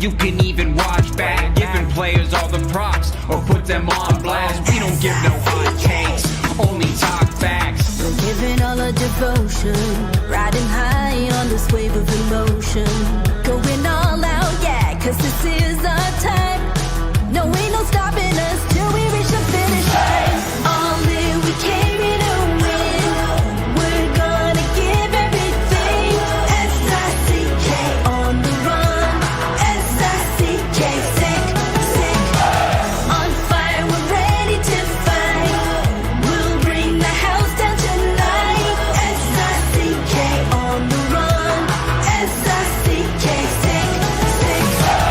you can even watch back. Giving players all the props or put them on blast. We don't give no hot takes, only talk facts. We're giving all our devotion, riding high on this wave of emotion. Going all out, yeah, cause this is our time. No, ain't no stopping us till we reach the finish line. All in, we came here to win. We're gonna give everything. S-I-C-K on the run. S-I-C-K, sick, sick. On fire, we're ready to fight. We'll bring the house down tonight. S-I-C-K on the run. S-I-C-K, sick, sick.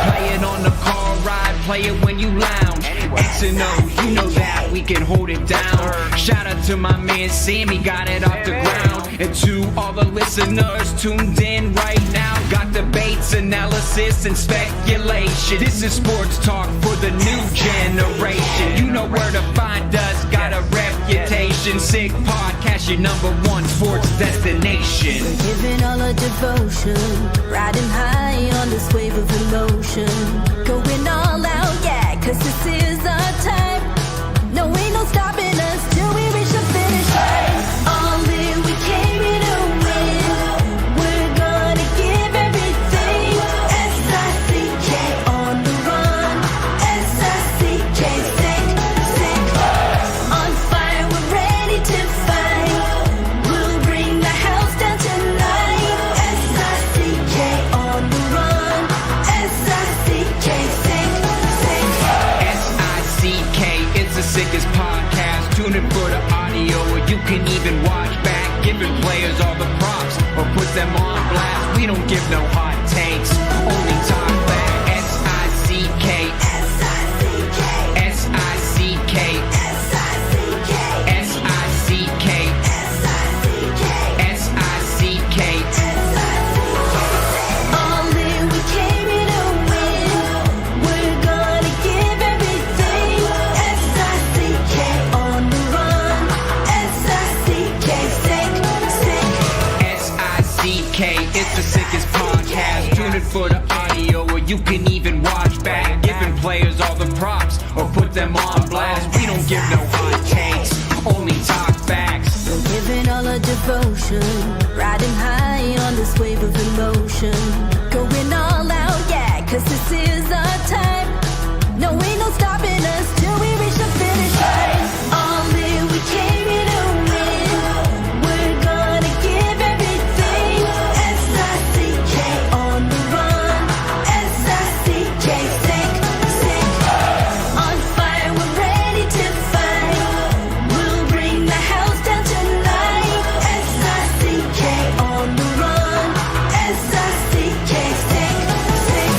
Playing on the car ride, play it when you lounge. X and O, you know that we can hold it down. Shout out to my man Sammy, got it off the ground. And to all the listeners tuned in right now, got debates, analysis, and speculation. This is sports talk for the new generation. You know where to find us, got a reputation. Sick Podcast, your #1 sports destination. We're giving all our devotion, riding high on this wave of emotion. Going all out, yeah, cause this is our time. No, ain't no stopping us till we reach the finish line. All in, we came here to win. We're gonna give everything. S-I-C-K on the run. S-I-C-K, sick, sick. On fire, we're ready to fight. We'll bring the house down tonight. S-I-C-K on the run. S-I-C-K, sick, sick. S-I-C-K, it's the sickest podcast. Tune in for the audio, or you can even watch back. Giving players all the props or put them on blast. We don't give no hot takes, only talk back. S-I-C-K, S-I-C-K, S-I-C-K, S-I-C-K, S-I-C-K, S-I-C-K, S-I-C-K. All in, we came here to win. We're gonna give everything. S-I-C-K on the run. S-I-C-K, sick, sick. S-I-C-K, it's the sickest podcast. Tune in for the audio, or you can even watch back. Giving players all the props or put them on blast. We don't give no hot takes, only talk facts. We're giving all our devotion, riding high on this wave of emotion. Going all out, yeah, cause this is our time. No, ain't no stopping us till we reach the finish line. All in, we came here to win. We're gonna give everything. S-I-C-K on the run. S-I-C-K, sick, sick. On fire, we're ready to fight. We'll bring the house down tonight. S-I-C-K on the run. S-I-C-K, sick, sick.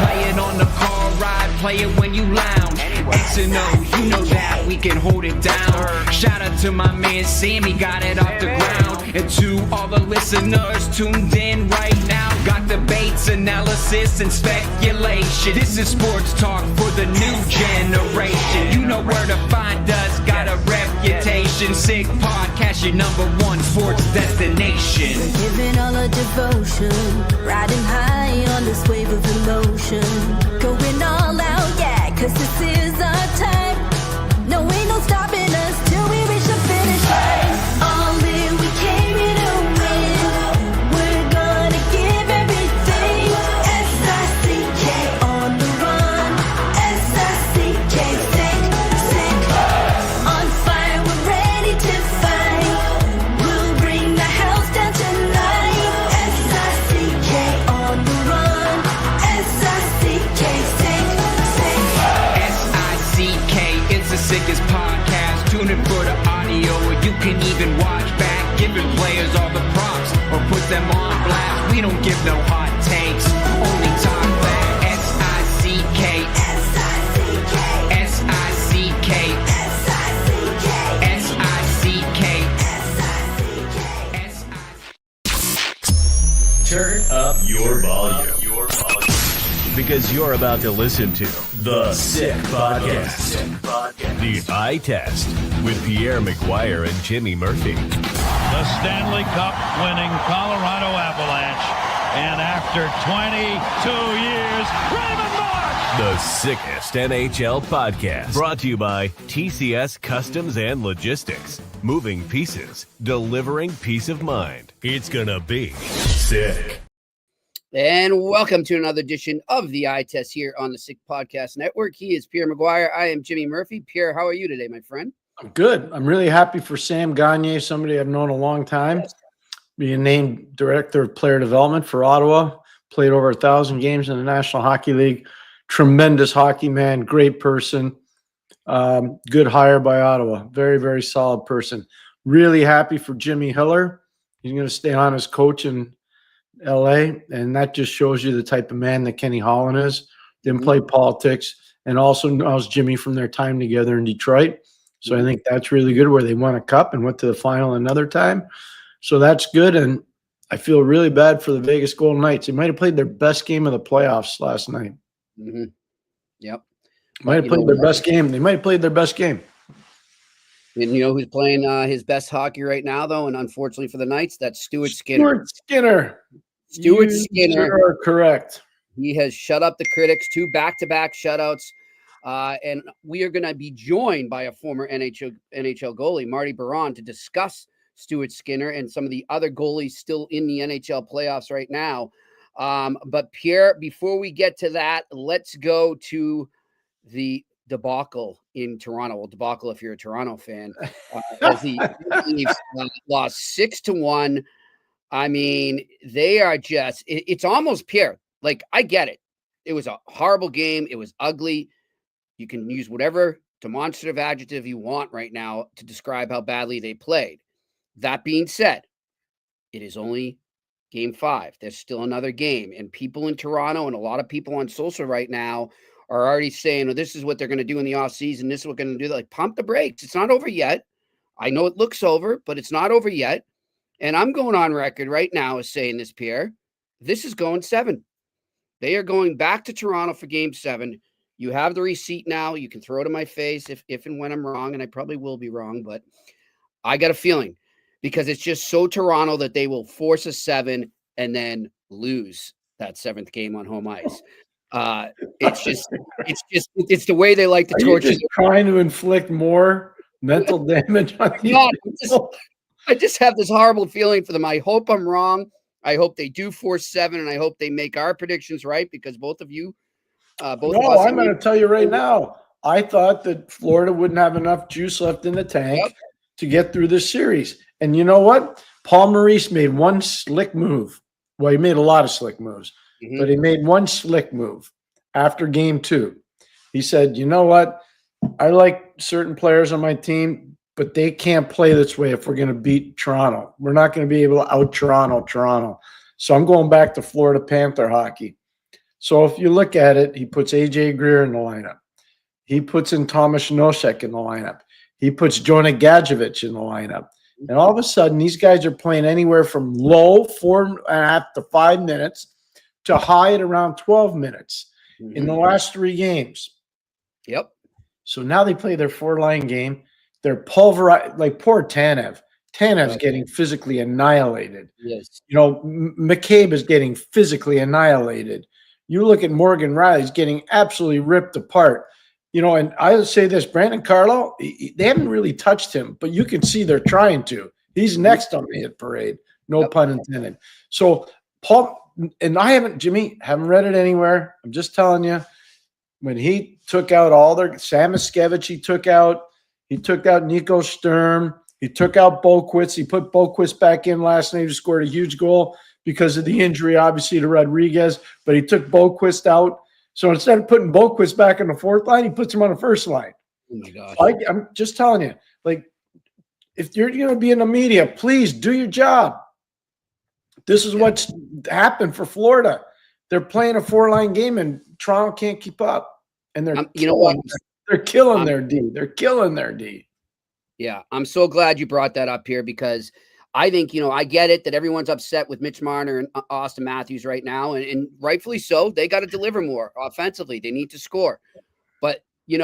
Playing on the car ride, play it when you lounge. X and O, you know that we can hold it down. Shout out to my man Sammy, got it off the ground. And to all the listeners tuned in right now, got debates, analysis, and speculation. This is sports talk for the new generation. You know where to find us, got a reputation. Sick Podcast, your #1 sports destination. We're giving all our devotion, riding high on this wave of emotion. Going all out, yeah, cause this is our time. No, ain't no stopping us till we reach the finish line. All in, we came here to win. We're gonna give everything. S-I-C-K on the run. S-I-C-K, sick, sick. On fire, we're ready to fight. We'll bring the house down tonight. S-I-C-K on the run. S-I-C-K, sick, sick. S-I-C-K, it's the sickest podcast. Tune in for the audio, or you can even watch back. Giving players all the props or put them on blast. We don't give no hot takes, only talk back. S-I-C-K, S-I-C-K, S-I-C-K, S-I-C-K, S-I-C-K, S-I-C-K. Turn up your volume. Because you're about to listen to The Sick Podcast. The Eye Test with Pierre McGuire and Jimmy Murphy. The Stanley Cup winning Colorado Avalanche And after 22 years, Raymond Mark! The sickest NHL podcast. Brought to you by TCS Customs and Logistics. Moving pieces, delivering peace of mind. It's gonna be sick. And welcome to another edition of the Eye Test here on the Sick Podcast Network. He is Pierre McGuire. I am Jimmy Murphy. Pierre, how are you today, my friend? I'm good. I'm really happy for Sam Gagner, somebody I've known a long time, being named Director of Player Development for Ottawa. Played over 1,000 games in the National Hockey League. Tremendous hockey man, great person. Good hire by Ottawa. Very, very solid person. Really happy for Jimmy Hiller. He's going to stay on as coach in L.A., and that just shows you the type of man that Kenny Holland is. Didn't play politics, and also knows Jimmy from their time together in Detroit. So I think that's really good, where they won a cup and went to the final another time. So that's good, and I feel really bad for the Vegas Golden Knights. They might have played their best game of the playoffs last night. Mm-hmm. Yep. Might have played their best game. They might have played their best game. And you know who's playing his best hockey right now, though? And unfortunately for the Knights, that's Stuart Skinner. Stuart Skinner are correct. He has shut up the critics, 2 back-to-back shutouts. And we are going to be joined by a former NHL goalie, Marty Biron, to discuss Stuart Skinner and some of the other goalies still in the NHL playoffs right now. But Pierre, before we get to that, let's go to the debacle in Toronto. Well, debacle if you're a Toronto fan. As the Leafs lost 6-1. I mean, they are just, it's almost, Pierre, like, I get it. It was a horrible game. It was ugly. You can use whatever demonstrative adjective you want right now to describe how badly they played. That being said, it is only game 5. There's still another game. And people in Toronto and a lot of people on social right now are already saying, oh, this is what they're going to do in the offseason. This is what they're going to do. Like, pump the brakes. It's not over yet. I know it looks over, but it's not over yet. And I'm going on record right now as saying this, Pierre. This is going 7. They are going back to Toronto for game 7. You have the receipt now. You can throw it in my face if and when I'm wrong, and I probably will be wrong, but I got a feeling because it's just so Toronto that they will force a 7 and then lose that 7th game on home ice. It's the way they like to torture. Just trying to inflict more mental damage on you. I just have this horrible feeling for them. I hope I'm wrong. I hope they do force 7, and I hope they make our predictions right because both of you, I'm going to tell you right now. I thought that Florida wouldn't have enough juice left in the tank to get through this series. And you know what? Paul Maurice made one slick move. Well, he made a lot of slick moves, but he made one slick move after game 2. He said, you know what? I like certain players on my team, but they can't play this way if we're going to beat Toronto. We're not going to be able to out-Toronto. So I'm going back to Florida Panther hockey. So if you look at it, he puts A.J. Greer in the lineup. He puts in Tomas Nosek in the lineup. He puts Jonah Gadjevich in the lineup. And all of a sudden, these guys are playing anywhere from low 4.5 to 5 minutes to high at around 12 minutes in the last 3 games. Yep. So now they play their 4-line game. They're pulverized, like poor Tanev. Tanev's getting physically annihilated. Yes. You know, McCabe is getting physically annihilated. You look at Morgan Riley's getting absolutely ripped apart. You know, and I would say this, Brandon Carlo, they haven't really touched him, but you can see they're trying to. He's next on the hit parade. No pun intended. So Paul, and I haven't read it anywhere. I'm just telling you, when he took out Sam Miskevich, he took out Nico Sturm. He took out Boquist. He put Boquist back in last night. He scored a huge goal because of the injury, obviously, to Rodriguez. But he took Boquist out. So instead of putting Boquist back on the 4th line, he puts him on the 1st line. Oh, my gosh. I'm just telling you, like, if you're going to be in the media, please do your job. This is what's happened for Florida. They're playing a 4-line game, and Toronto can't keep up. And they're killing their D. They're killing their D. Yeah, I'm so glad you brought that up here because I think, I get it that everyone's upset with Mitch Marner and Austin Matthews right now, and rightfully so. They got to deliver more offensively. They need to score. But, you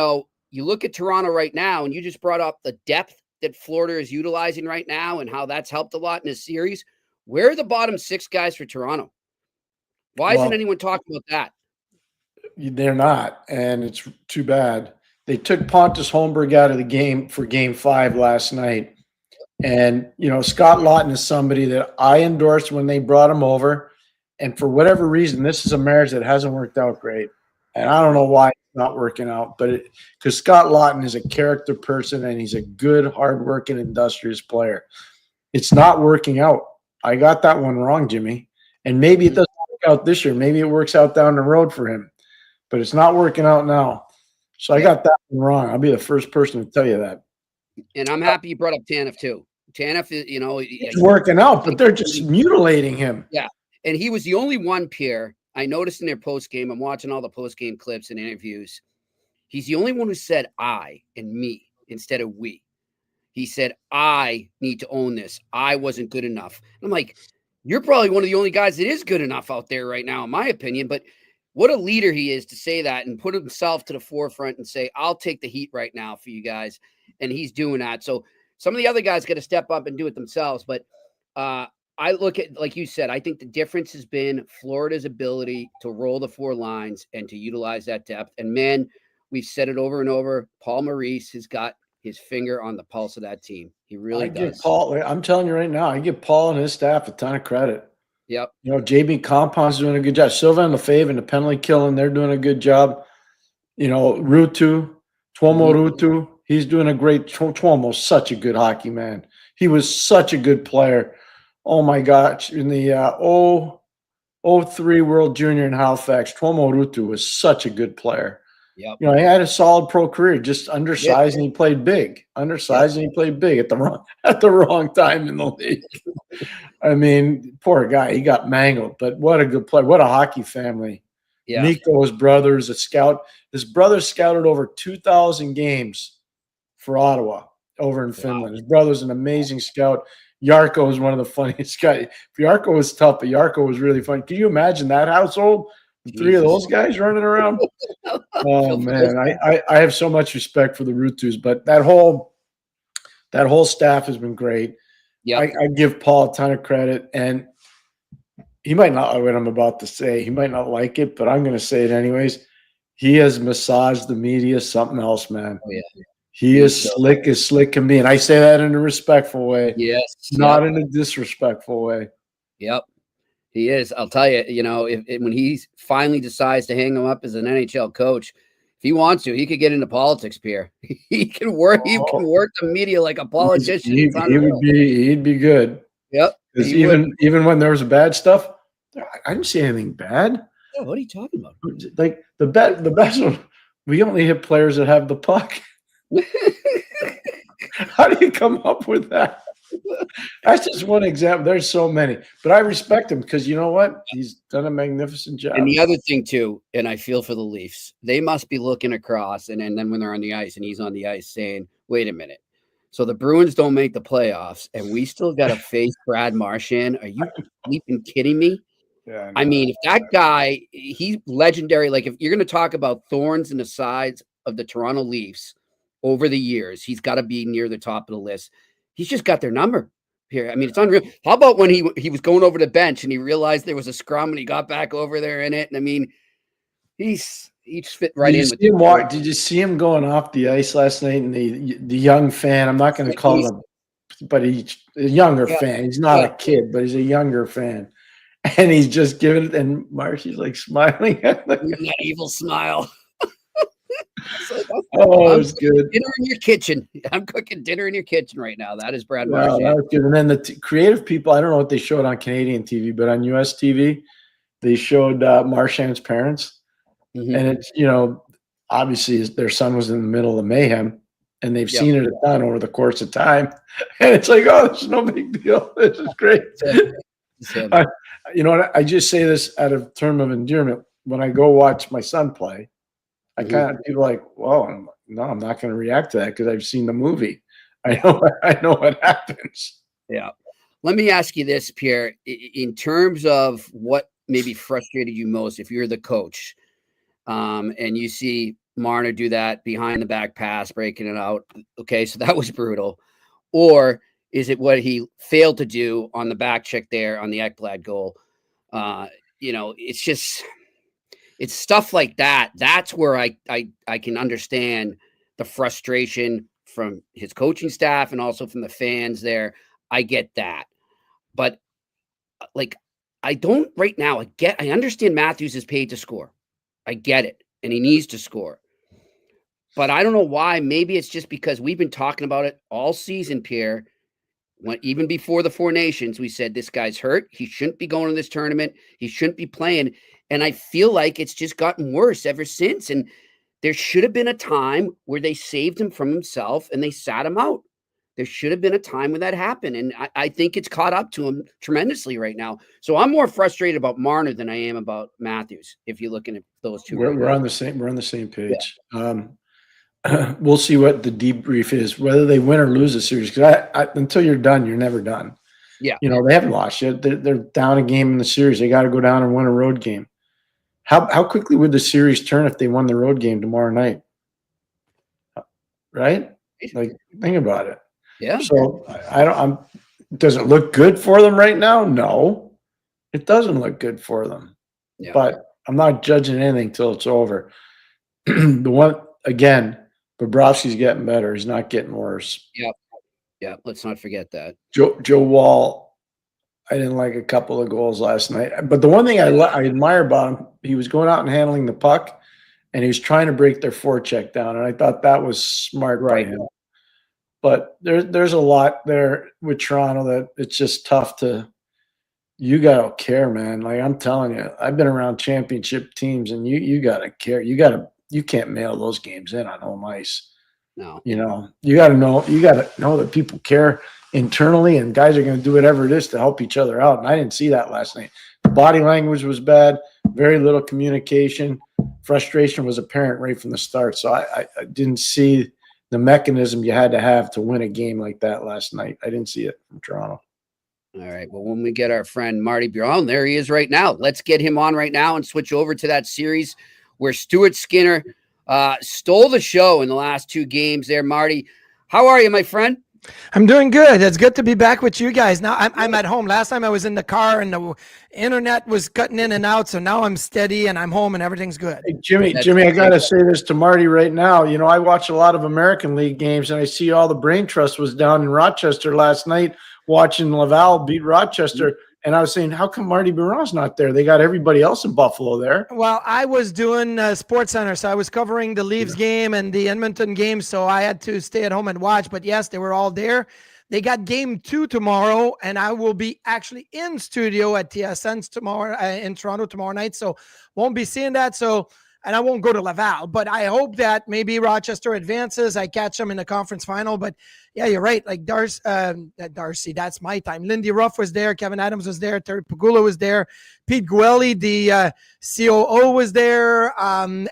look at Toronto right now, and you just brought up the depth that Florida is utilizing right now and how that's helped a lot in this series. Where are the bottom 6 guys for Toronto? Why isn't anyone talking about that? They're not, and it's too bad. They took Pontus Holmberg out of the game for Game 5 last night. And, Scott Lawton is somebody that I endorsed when they brought him over. And for whatever reason, this is a marriage that hasn't worked out great. And I don't know why it's not working out, but because Scott Lawton is a character person and he's a good, hardworking, industrious player. It's not working out. I got that one wrong, Jimmy. And maybe it doesn't work out this year. Maybe it works out down the road for him. But it's not working out now. So I got that one wrong. I'll be the first person to tell you that. And I'm happy you brought up Tanev too. Tanev, it's working out, but they're just mutilating him. Yeah. And he was the only one, Pierre, I noticed in their post game. I'm watching all the post game clips and interviews. He's the only one who said I and me instead of we. He said, I need to own this. I wasn't good enough. I'm like, you're probably one of the only guys that is good enough out there right now, in my opinion. But what a leader he is to say that and put himself to the forefront and say, I'll take the heat right now for you guys. And he's doing that. So some of the other guys got to step up and do it themselves. But I look at, like you said, I think the difference has been Florida's ability to roll the 4 lines and to utilize that depth. And man, we've said it over and over. Paul Maurice has got his finger on the pulse of that team. He really does. Paul, I'm telling you right now, I give Paul and his staff a ton of credit. Yep. JB Compound's doing a good job. Sylvain Lefebvre and the penalty killing, they're doing a good job. Tuomo Ruutu, he's doing a great. Tuomo's such a good hockey man. He was such a good player. Oh my gosh! In the 03 World Junior in Halifax, Tuomo Ruutu was such a good player. Yep. He had a solid pro career, just undersized, and he played big. Undersized, and he played big at the wrong time in the league. I mean, poor guy, he got mangled. But what a good player! What a hockey family. Yeah. Nico, his brother, is a scout. His brother scouted over 2,000 games for Ottawa over in Finland. His brother's an amazing scout. Yarko is one of the funniest guys. Yarko was tough, but Yarko was really fun. Can you imagine that household? The 3 of those guys running around? Oh, man. I have so much respect for the Ruutus, but that whole staff has been great. Yeah, I give Paul a ton of credit, and he might not like what I'm about to say. He might not like it, but I'm going to say it anyways. He has massaged the media something else, man. Oh, yeah. He is slick as slick can be, and I say that in a respectful way. Yes, not in a disrespectful way. Yep, he is. I'll tell you, when he finally decides to hang him up as an NHL coach, if he wants to, he could get into politics, Pierre. He can work. He can work the media like a politician. He'd be good. Yep. Because even when there was bad stuff, I didn't see anything bad. Yeah, what are you talking about? Like the best one, we only hit players that have the puck. How do you come up with that? That's just one example. There's so many, but I respect him because you know what? He's done a magnificent job. And the other thing too, and I feel for the Leafs, they must be looking across, and then when they're on the ice and he's on the ice saying, "Wait a minute, so the Bruins don't make the playoffs, and we still got to face Brad Marchand? Are you even kidding me?" Yeah, I mean, if that guy, he's legendary. Like if you're going to talk about thorns in the sides of the Toronto Leafs over the years, he's got to be near the top of the list. He's just got their number here. I mean, it's unreal. How about when he was going over the bench and he realized there was a scrum and he got back over there in it? And I mean, he's fit right in. Did you see him going off the ice last night? And the young fan, I'm not going to call him, but he's a younger fan. He's not a kid, but he's a younger fan. And he's just giving it, and Marcy's like smiling at him. That evil smile. Oh, it's good. Dinner in your kitchen. I'm cooking dinner in your kitchen right now. That is Brad Marchand. That was good. And then the creative people, I don't know what they showed on Canadian TV, but on US TV, they showed Marchand's parents. Mm-hmm. And it's, obviously their son was in the middle of mayhem, and they've seen it a ton over the course of time. And it's like, oh, this is no big deal. This is great. You know what? I just say this out of term of endearment. When I go watch my son play, I kind of feel like, well, I'm not going to react to that because I've seen the movie. I know what happens. Yeah. Let me ask you this, Pierre. In terms of what maybe frustrated you most, if you're the coach, and you see Marner do that behind the back pass, breaking it out. Okay, so that was brutal. Or is it what he failed to do on the back check there on the Ekblad goal? it's stuff like that. That's where I can understand the frustration from his coaching staff and also from the fans there. I get that. But like, I don't right now. I understand Matthews is paid to score. I get it. And he needs to score. But I don't know why. Maybe it's just because we've been talking about it all season, Pierre. Even before the Four Nations, we said this guy's hurt. He shouldn't be going to this tournament. He shouldn't be playing. And I feel like it's just gotten worse ever since. And there should have been a time where they saved him from himself and they sat him out. There should have been a time when that happened. And I think it's caught up to him tremendously right now. So I'm more frustrated about Marner than I am about Matthews. If you're looking at those two. We're on the same page. Yeah. We'll see what the debrief is, whether they win or lose the series. Because until you're done, you're never done. Yeah. They haven't lost yet. They're down a game in the series. They got to go down and win a road game. How quickly would the series turn if they won the road game tomorrow night? Right? Like, think about it. Yeah. So does it look good for them right now? No, it doesn't look good for them. Yeah. But I'm not judging anything till it's over. The one again, Bobrovsky's getting better. He's not getting worse. Yep. Yeah. Let's not forget that. Joe Wall, I didn't like a couple of goals last night. But the one thing I admire about him, he was going out and handling the puck, and he was trying to break their forecheck down. And I thought that was smart by him. But there's a lot there with Toronto that it's just tough to – you got to care, man. Like, I'm telling you, I've been around championship teams, and you got to care. You can't mail those games in on home ice. No. You got to know that people care internally, and guys are going to do whatever it is to help each other out. And I didn't see that last night. The body language was bad, very little communication. Frustration was apparent right from the start. So I didn't see the mechanism you had to have to win a game like that last night. I didn't see it from Toronto. All right. Well, when we get our friend Marty Biron, there he is right now. Let's get him on right now and switch over to that series where Stuart Skinner stole the show in the last two games there. Marty, how are you, my friend? I'm doing good. It's good to be back with you guys. Now I'm at home. Last time I was in the car and the internet was cutting in and out. So now I'm steady and I'm home and everything's good. Hey, Jimmy, I got to say this to Marty right now. I watch a lot of American League games, and I see all the Brain Trust was down in Rochester last night watching Laval beat Rochester. And I was saying, how come Marty Biron's not there? They got everybody else in Buffalo there. Well, I was doing Sports Center, so I was covering the Leafs game and the Edmonton game, so I had to stay at home and watch. But yes, they were all there. They got game 2 tomorrow, and I will be actually in studio at TSN tomorrow in Toronto tomorrow night, so won't be seeing that. And I won't go to Laval, but I hope that maybe Rochester advances. I catch them in the conference final. But yeah, you're right. Like Darcy, that's my time. Lindy Ruff was there. Kevin Adams was there. Terry Pagula was there. Pete Guelli, the COO, was there.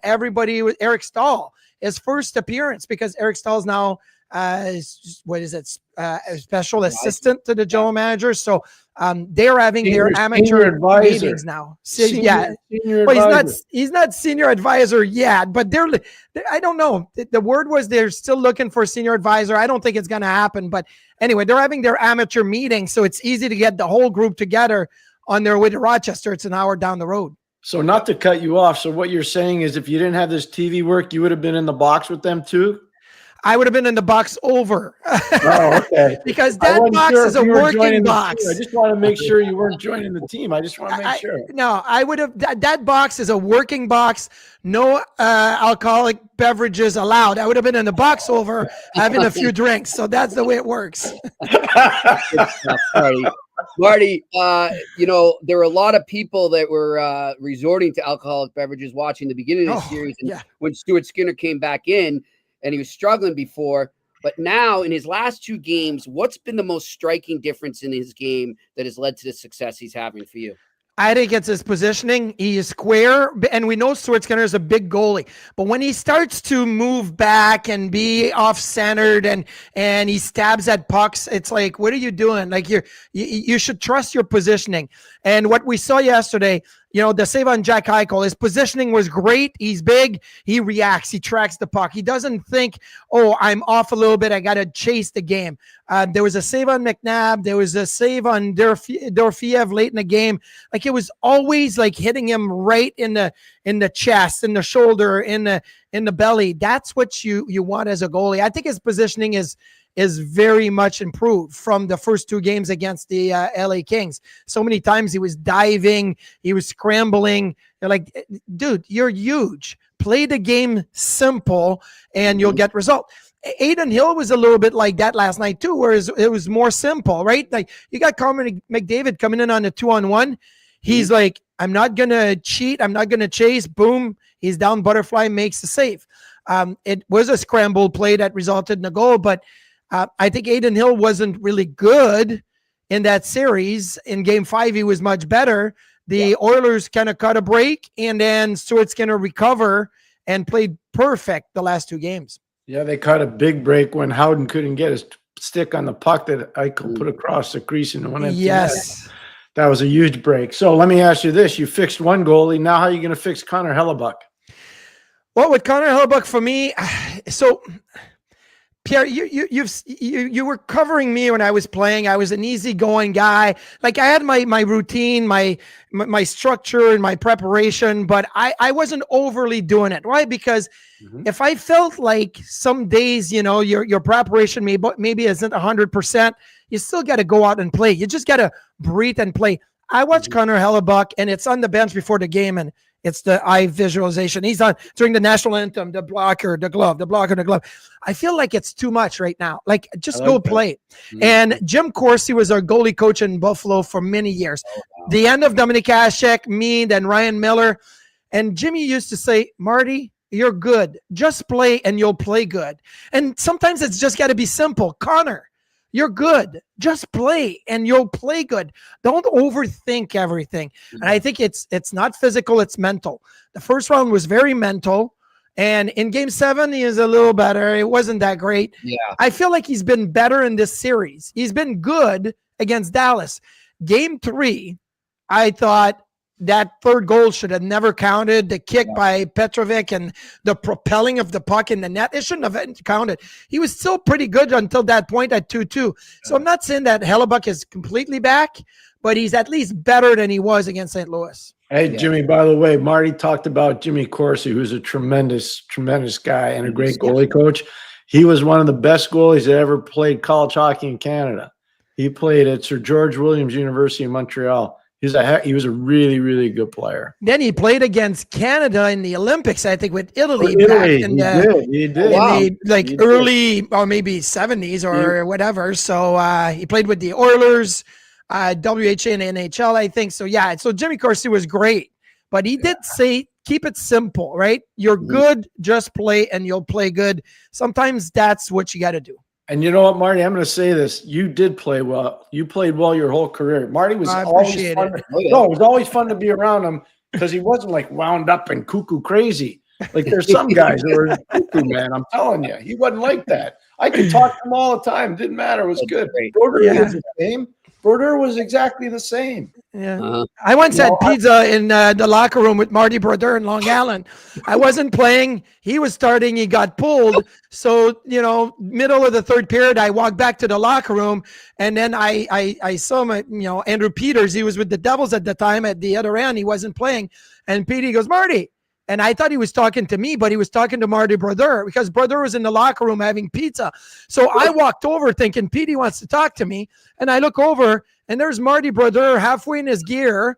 Everybody was Eric Stahl, his first appearance, because Eric Stahl is now a special assistant to the general manager. So they're having their amateur meetings now. He's not senior advisor yet, but I don't know. The word was they're still looking for a senior advisor. I don't think it's going to happen, but anyway, they're having their amateur meeting. So it's easy to get the whole group together on their way to Rochester. It's an hour down the road. So not to cut you off. So what you're saying is if you didn't have this TV work, you would have been in the box with them too? I would have been in the box over. Oh, okay. Because that box is a working box. I just want to make sure you weren't joining the team. I just want to make sure. No, I would have. That box is a working box. No alcoholic beverages allowed. I would have been in the box over having a few drinks. So that's the way it works. Marty, there were a lot of people that were resorting to alcoholic beverages watching the beginning of the series. And when Stuart Skinner came back in, and he was struggling before, but now in his last two games, what's been the most striking difference in his game that has led to the success he's having for you? I think it's his positioning. He is square, and we know Stuart Skinner is a big goalie. But when he starts to move back and be off-centered and he stabs at pucks, it's like, what are you doing? Like you should trust your positioning. And what we saw yesterday, the save on Jack Eichel, his positioning was great. He's big. He reacts. He tracks the puck. He doesn't think, oh, I'm off a little bit. I got to chase the game. There was a save on McNabb. There was a save on Dorofeyev late in the game. Like, it was always like hitting him right in the chest, in the shoulder, in the belly. That's what you want as a goalie. I think his positioning is very much improved from the first 2 games against the LA Kings. So many times he was diving, he was scrambling. They're like, dude, you're huge. Play the game simple and you'll get result. Adin Hill was a little bit like that last night too, whereas it was more simple, right? Like, you got Connor McDavid coming in on a 2-on-1. He's like, I'm not going to cheat. I'm not going to chase. Boom. He's down. Butterfly makes the save. It was a scramble play that resulted in a goal, but I think Adin Hill wasn't really good in that series. In Game 5, he was much better. The Oilers kind of caught a break, and then Stuart Skinner recover and played perfect the last 2 games. Yeah, they caught a big break when Howden couldn't get his stick on the puck that Eichel put across the crease and went empty. Yes. Net. That was a huge break. So let me ask you this. You fixed one goalie. Now how are you going to fix Connor Hellebuyck? Well, with Connor Hellebuyck, for me, so Pierre, you were covering me when I was playing. I was an easygoing guy. Like, I had my routine, my structure and my preparation, but I wasn't overly doing it, right? Because if I felt like some days, your preparation maybe isn't 100%, you still got to go out and play. You just got to breathe and play. I watched Connor Hellebuyck, and it's on the bench before the game, and it's the eye visualization. He's on during the national anthem, the blocker, the glove, the blocker, the glove. I feel like it's too much right now. Like, just go play. And Jim Corsi was our goalie coach in Buffalo for many years. The end of Dominik Hasek, me, then Ryan Miller. And Jimmy used to say, Marty, you're good. Just play and you'll play good. And sometimes it's just got to be simple. Connor, you're good. Just play and you'll play good. Don't overthink everything. And I think it's not physical, it's mental. The first round was very mental. And in Game 7, he is a little better. It wasn't that great. Yeah. I feel like he's been better in this series. He's been good against Dallas. Game 3, I thought that third goal should have never counted. The kick by Petrovic and the propelling of the puck in the net, it shouldn't have counted. He was still pretty good until that point at 2-2. So I'm not saying that Hellebuyck is completely back, but he's at least better than he was against St. Louis. Hey, Jimmy, by the way, Marty talked about Jimmy Corsi, who's a tremendous, tremendous guy and a great goalie coach. He was one of the best goalies that ever played college hockey in Canada. He played at Sir George Williams University in Montreal. He was a really, really good player. Then he played against Canada in the Olympics, I think, with Italy. He did. Early or maybe 70s or whatever. So he played with the Oilers, WHA and NHL, I think. So, yeah. So Jimmy Corsi was great. But he did say, keep it simple, right? You're good, just play, and you'll play good. Sometimes that's what you got to do. And you know what, Marty? I'm going to say this. You did play well. You played well your whole career. Marty was always fun. It was always fun to be around him because he wasn't like wound up and cuckoo crazy. Like there's some guys that were cuckoo, man. I'm telling you. He wasn't like that. I could talk to him all the time. Didn't matter. It was good. Brodeur was the same. Brodeur was exactly the same. Yeah. I once had pizza in the locker room with Marty Brodeur in Long Island. I wasn't playing. He was starting. He got pulled. So, middle of the third period, I walked back to the locker room, and then I saw my, Andrew Peters. He was with the Devils at the time at the other end. He wasn't playing. And Petey goes, Marty. And I thought he was talking to me, but he was talking to Marty Brodeur because Brodeur was in the locker room having pizza. So I walked over thinking Petey wants to talk to me. And I look over, and there's Marty Brodeur halfway in his gear.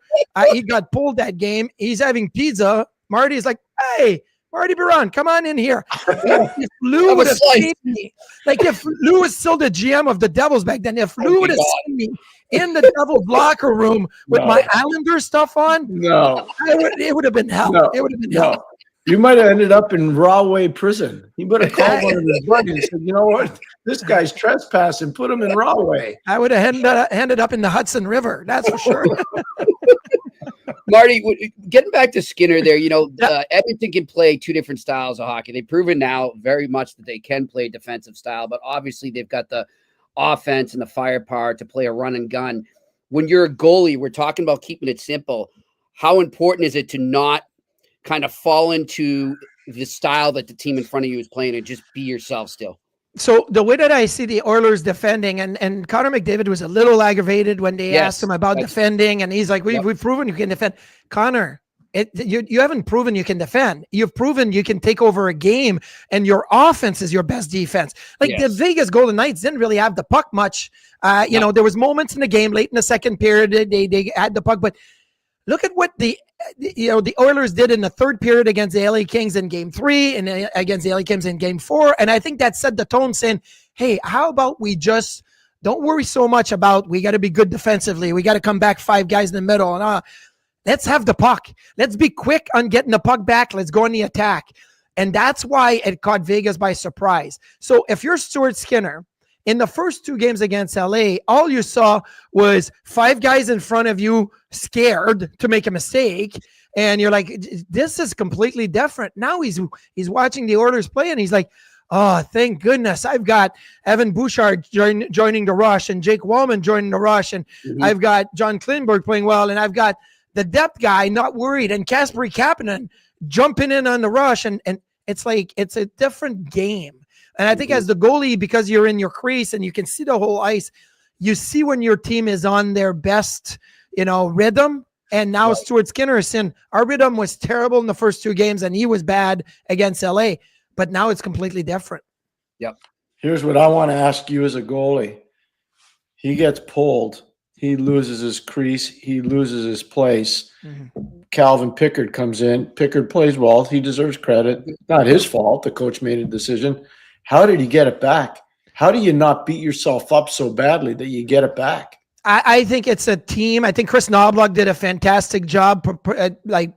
He got pulled that game. He's having pizza. Marty's like, hey, Marty Biron, come on in here. If Lou would have seen me, like if Lou was still the GM of the Devils back then, if Lou would have seen me in the Devils locker room with my Islander stuff on, it would have been hell. It would have been hell. You might have ended up in Rahway prison. He would have called one of his buddies and said, you know what? This guy's trespassing. Put him in Rahway. I would have ended up in the Hudson River. That's for sure. Marty, getting back to Skinner there, Edmonton can play two different styles of hockey. They've proven now very much that they can play defensive style, but obviously they've got the offense and the firepower to play a run and gun. When you're a goalie, we're talking about keeping it simple. How important is it to not kind of fall into the style that the team in front of you is playing and just be yourself still? So the way that I see the Oilers defending, and Connor McDavid was a little aggravated when they asked him about defending, and he's like, we've proven you can defend. Connor, you haven't proven you can defend. You've proven you can take over a game, and your offense is your best defense. Like the Vegas Golden Knights didn't really have the puck much. You know, there was moments in the game late in the second period they had the puck, but look at what the Oilers did in the third period against the LA Kings in Game 3 and against the LA Kings in Game 4, and I think that set the tone, saying, "Hey, how about we just don't worry so much about we got to be good defensively. We got to come back 5 guys in the middle and let's have the puck. Let's be quick on getting the puck back. Let's go on the attack." And that's why it caught Vegas by surprise. So if you're Stuart Skinner, in the first 2 games against LA, all you saw was 5 guys in front of you scared to make a mistake. And you're like, this is completely different. Now he's watching the Oilers play, and he's like, oh, thank goodness. I've got Evan Bouchard joining the rush, and Jake Wallman joining the rush. And I've got John Klingberg playing well. And I've got the depth guy not worried, and Kasperi Kapanen jumping in on the rush. And it's like, it's a different game. And I think as the goalie, because you're in your crease and you can see the whole ice, you see when your team is on their best, rhythm. And now Stuart Skinner is saying, our rhythm was terrible in the first 2 games and he was bad against LA, but now it's completely different. Yep. Here's what I want to ask you as a goalie. He gets pulled. He loses his crease. He loses his place. Calvin Pickard comes in. Pickard plays well. He deserves credit. Not his fault. The coach made a decision. How did he get it back? How do you not beat yourself up so badly that you get it back? I think it's a team. I think Chris Knobloch did a fantastic job,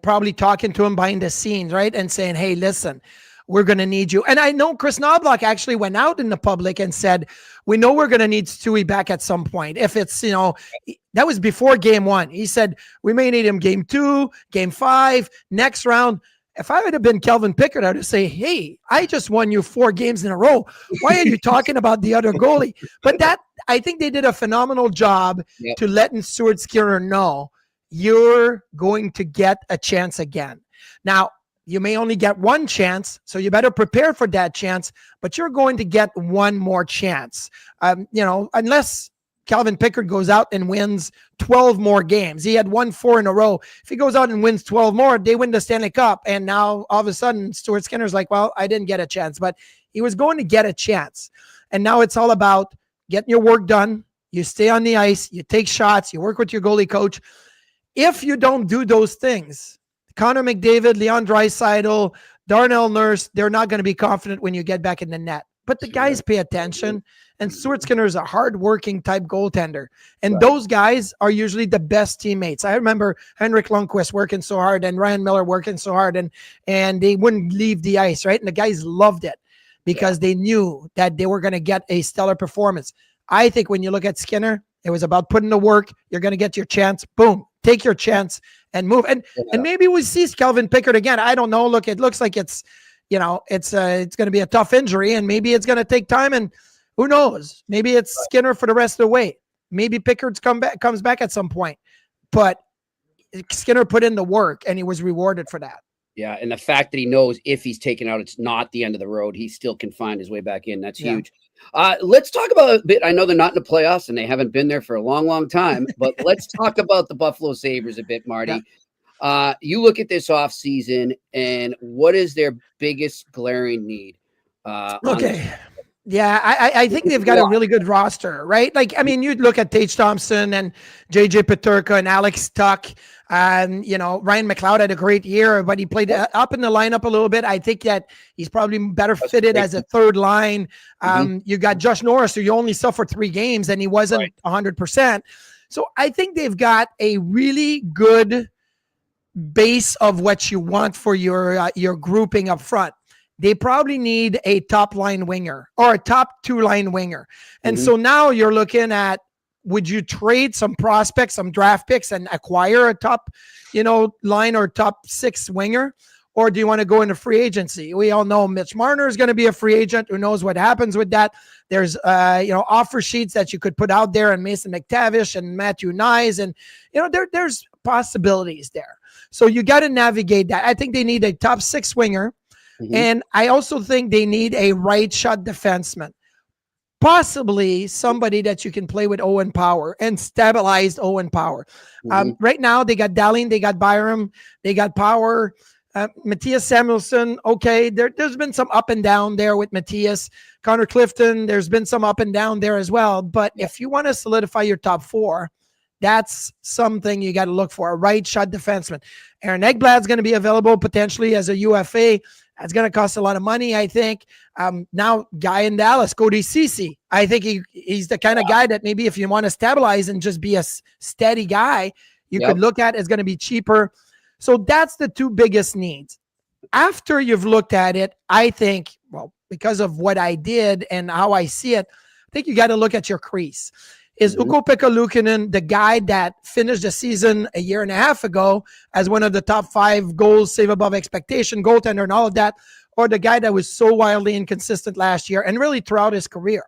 probably talking to him behind the scenes, right? And saying, hey, listen, we're going to need you. And I know Chris Knobloch actually went out in the public and said, we know we're going to need Stewie back at some point. If it's, that was before Game 1. He said, we may need him Game 2, Game 5, next round. If I would have been Kelvin Pickard, I would say, hey, I just won you 4 games in a row. Why are you talking about the other goalie? But I think they did a phenomenal job to letting Stuart Skinner know you're going to get a chance again. Now, you may only get 1 chance, so you better prepare for that chance, but you're going to get 1 more chance. Unless Calvin Pickard goes out and wins 12 more games. He had won 4 in a row. If he goes out and wins 12 more, they win the Stanley Cup. And now all of a sudden, Stuart Skinner's like, well, I didn't get a chance, but he was going to get a chance. And now it's all about getting your work done. You stay on the ice, you take shots, you work with your goalie coach. If you don't do those things, Connor McDavid, Leon Draisaitl, Darnell Nurse, they're not going to be confident when you get back in the net. But the guys pay attention. And Stuart Skinner is a hard-working type goaltender. And those guys are usually the best teammates. I remember Henrik Lundqvist working so hard and Ryan Miller working so hard, and they wouldn't leave the ice, right? And the guys loved it because they knew that they were going to get a stellar performance. I think when you look at Skinner, it was about putting the work. You're going to get your chance. Boom. Take your chance and move. And maybe we see Calvin Pickard again. I don't know. Look, it looks like it's going to be a tough injury, and maybe it's going to take time, and who knows? Maybe it's Skinner for the rest of the way. Maybe Pickard's comes back at some point. But Skinner put in the work, and he was rewarded for that. Yeah, and the fact that he knows if he's taken out, it's not the end of the road. He still can find his way back in. That's huge. Let's talk about a bit. I know they're not in the playoffs, and they haven't been there for a long, long time. But let's talk about the Buffalo Sabres a bit, Marty. Yeah. You look at this offseason, and what is their biggest glaring need? Yeah, I think they've got a really good roster, right? Like, I mean, you'd look at Tage Thompson and JJ Peterka and Alex Tuck. And, Ryan McLeod had a great year, but he played up in the lineup a little bit. I think that he's probably better fitted as a third line. You got Josh Norris, who you only saw for 3 games, and he wasn't 100%. So I think they've got a really good base of what you want for your grouping up front. They probably need a top line winger or a top 2 line winger. And so now you're looking at, would you trade some prospects, some draft picks, and acquire a top, line or top 6 winger? Or do you want to go into free agency? We all know Mitch Marner is going to be a free agent. Who knows what happens with that? There's, offer sheets that you could put out there, and Mason McTavish and Matthew Nyes. And, there's possibilities there. So you got to navigate that. I think they need a top 6 winger. And I also think they need a right shot defenseman. possibly somebody that you can play with Owen Power and stabilized Owen Power. Right now, they got Dahlin, they got Biron, they got Power, Matthias Samuelsson. Okay, there's been some up and down there with Matthias. Connor Clifton, there's been some up and down there as well. But if you want to solidify your top four, that's something you got to look for, a right shot defenseman. Aaron Ekblad's going to be available potentially as a UFA. That's going to cost a lot of money, I think. Now, guy in Dallas, Cody Ceci. I think he's the kind of guy that maybe if you want to stabilize and just be a steady guy, you could look at is going to be cheaper. So that's the two biggest needs. After you've looked at it, I think, well, because of what I did and how I see it, I think you got to look at your crease. Is Ukko-Pekka Luukkonen the guy that finished the season a year and a half ago as one of the top 5 goals, save above expectation, goaltender, and all of that, or the guy that was so wildly inconsistent last year and really throughout his career?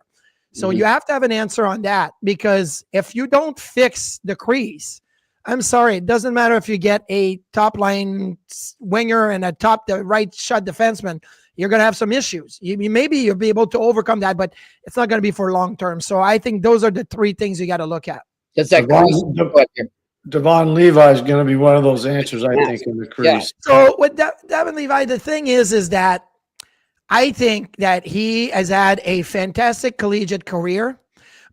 So you have to have an answer on that, because if you don't fix the crease, I'm sorry, it doesn't matter if you get a top line winger and the right shot defenseman. You're going to have some issues. Maybe you'll be able to overcome that, but it's not going to be for long term. So I think those are the 3 things you got to look at. Does that Devon Levi is going to be one of those answers, I think, in the crease. Yeah. So with Devon Levi, the thing is that I think that he has had a fantastic collegiate career,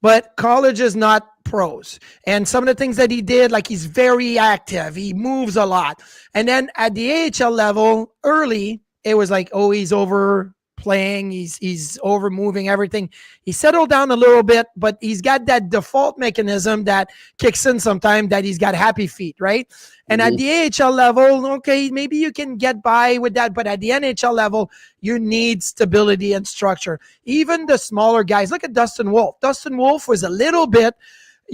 but college is not pros. And some of the things that he did, like he's very active, he moves a lot. And then at the AHL level, early, it was like, oh, he's overplaying, he's over moving everything. He settled down a little bit, but he's got that default mechanism that kicks in sometime, that he's got happy feet, right? And at the AHL level, okay, maybe you can get by with that, but at the NHL level, you need stability and structure. Even the smaller guys, look at Dustin Wolf. Dustin Wolf was a little bit,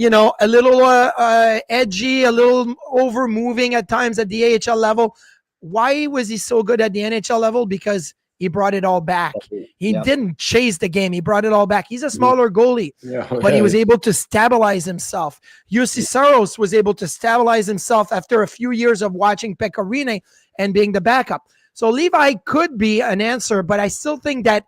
a little edgy, a little over moving at times at the AHL level. Why was he so good at the NHL level? Because he brought it all back. He didn't chase the game. He brought it all back. He's a smaller goalie, but he was able to stabilize himself. Jussi Saros was able to stabilize himself after a few years of watching Pekka Rinne and being the backup. So Levi could be an answer, but I still think that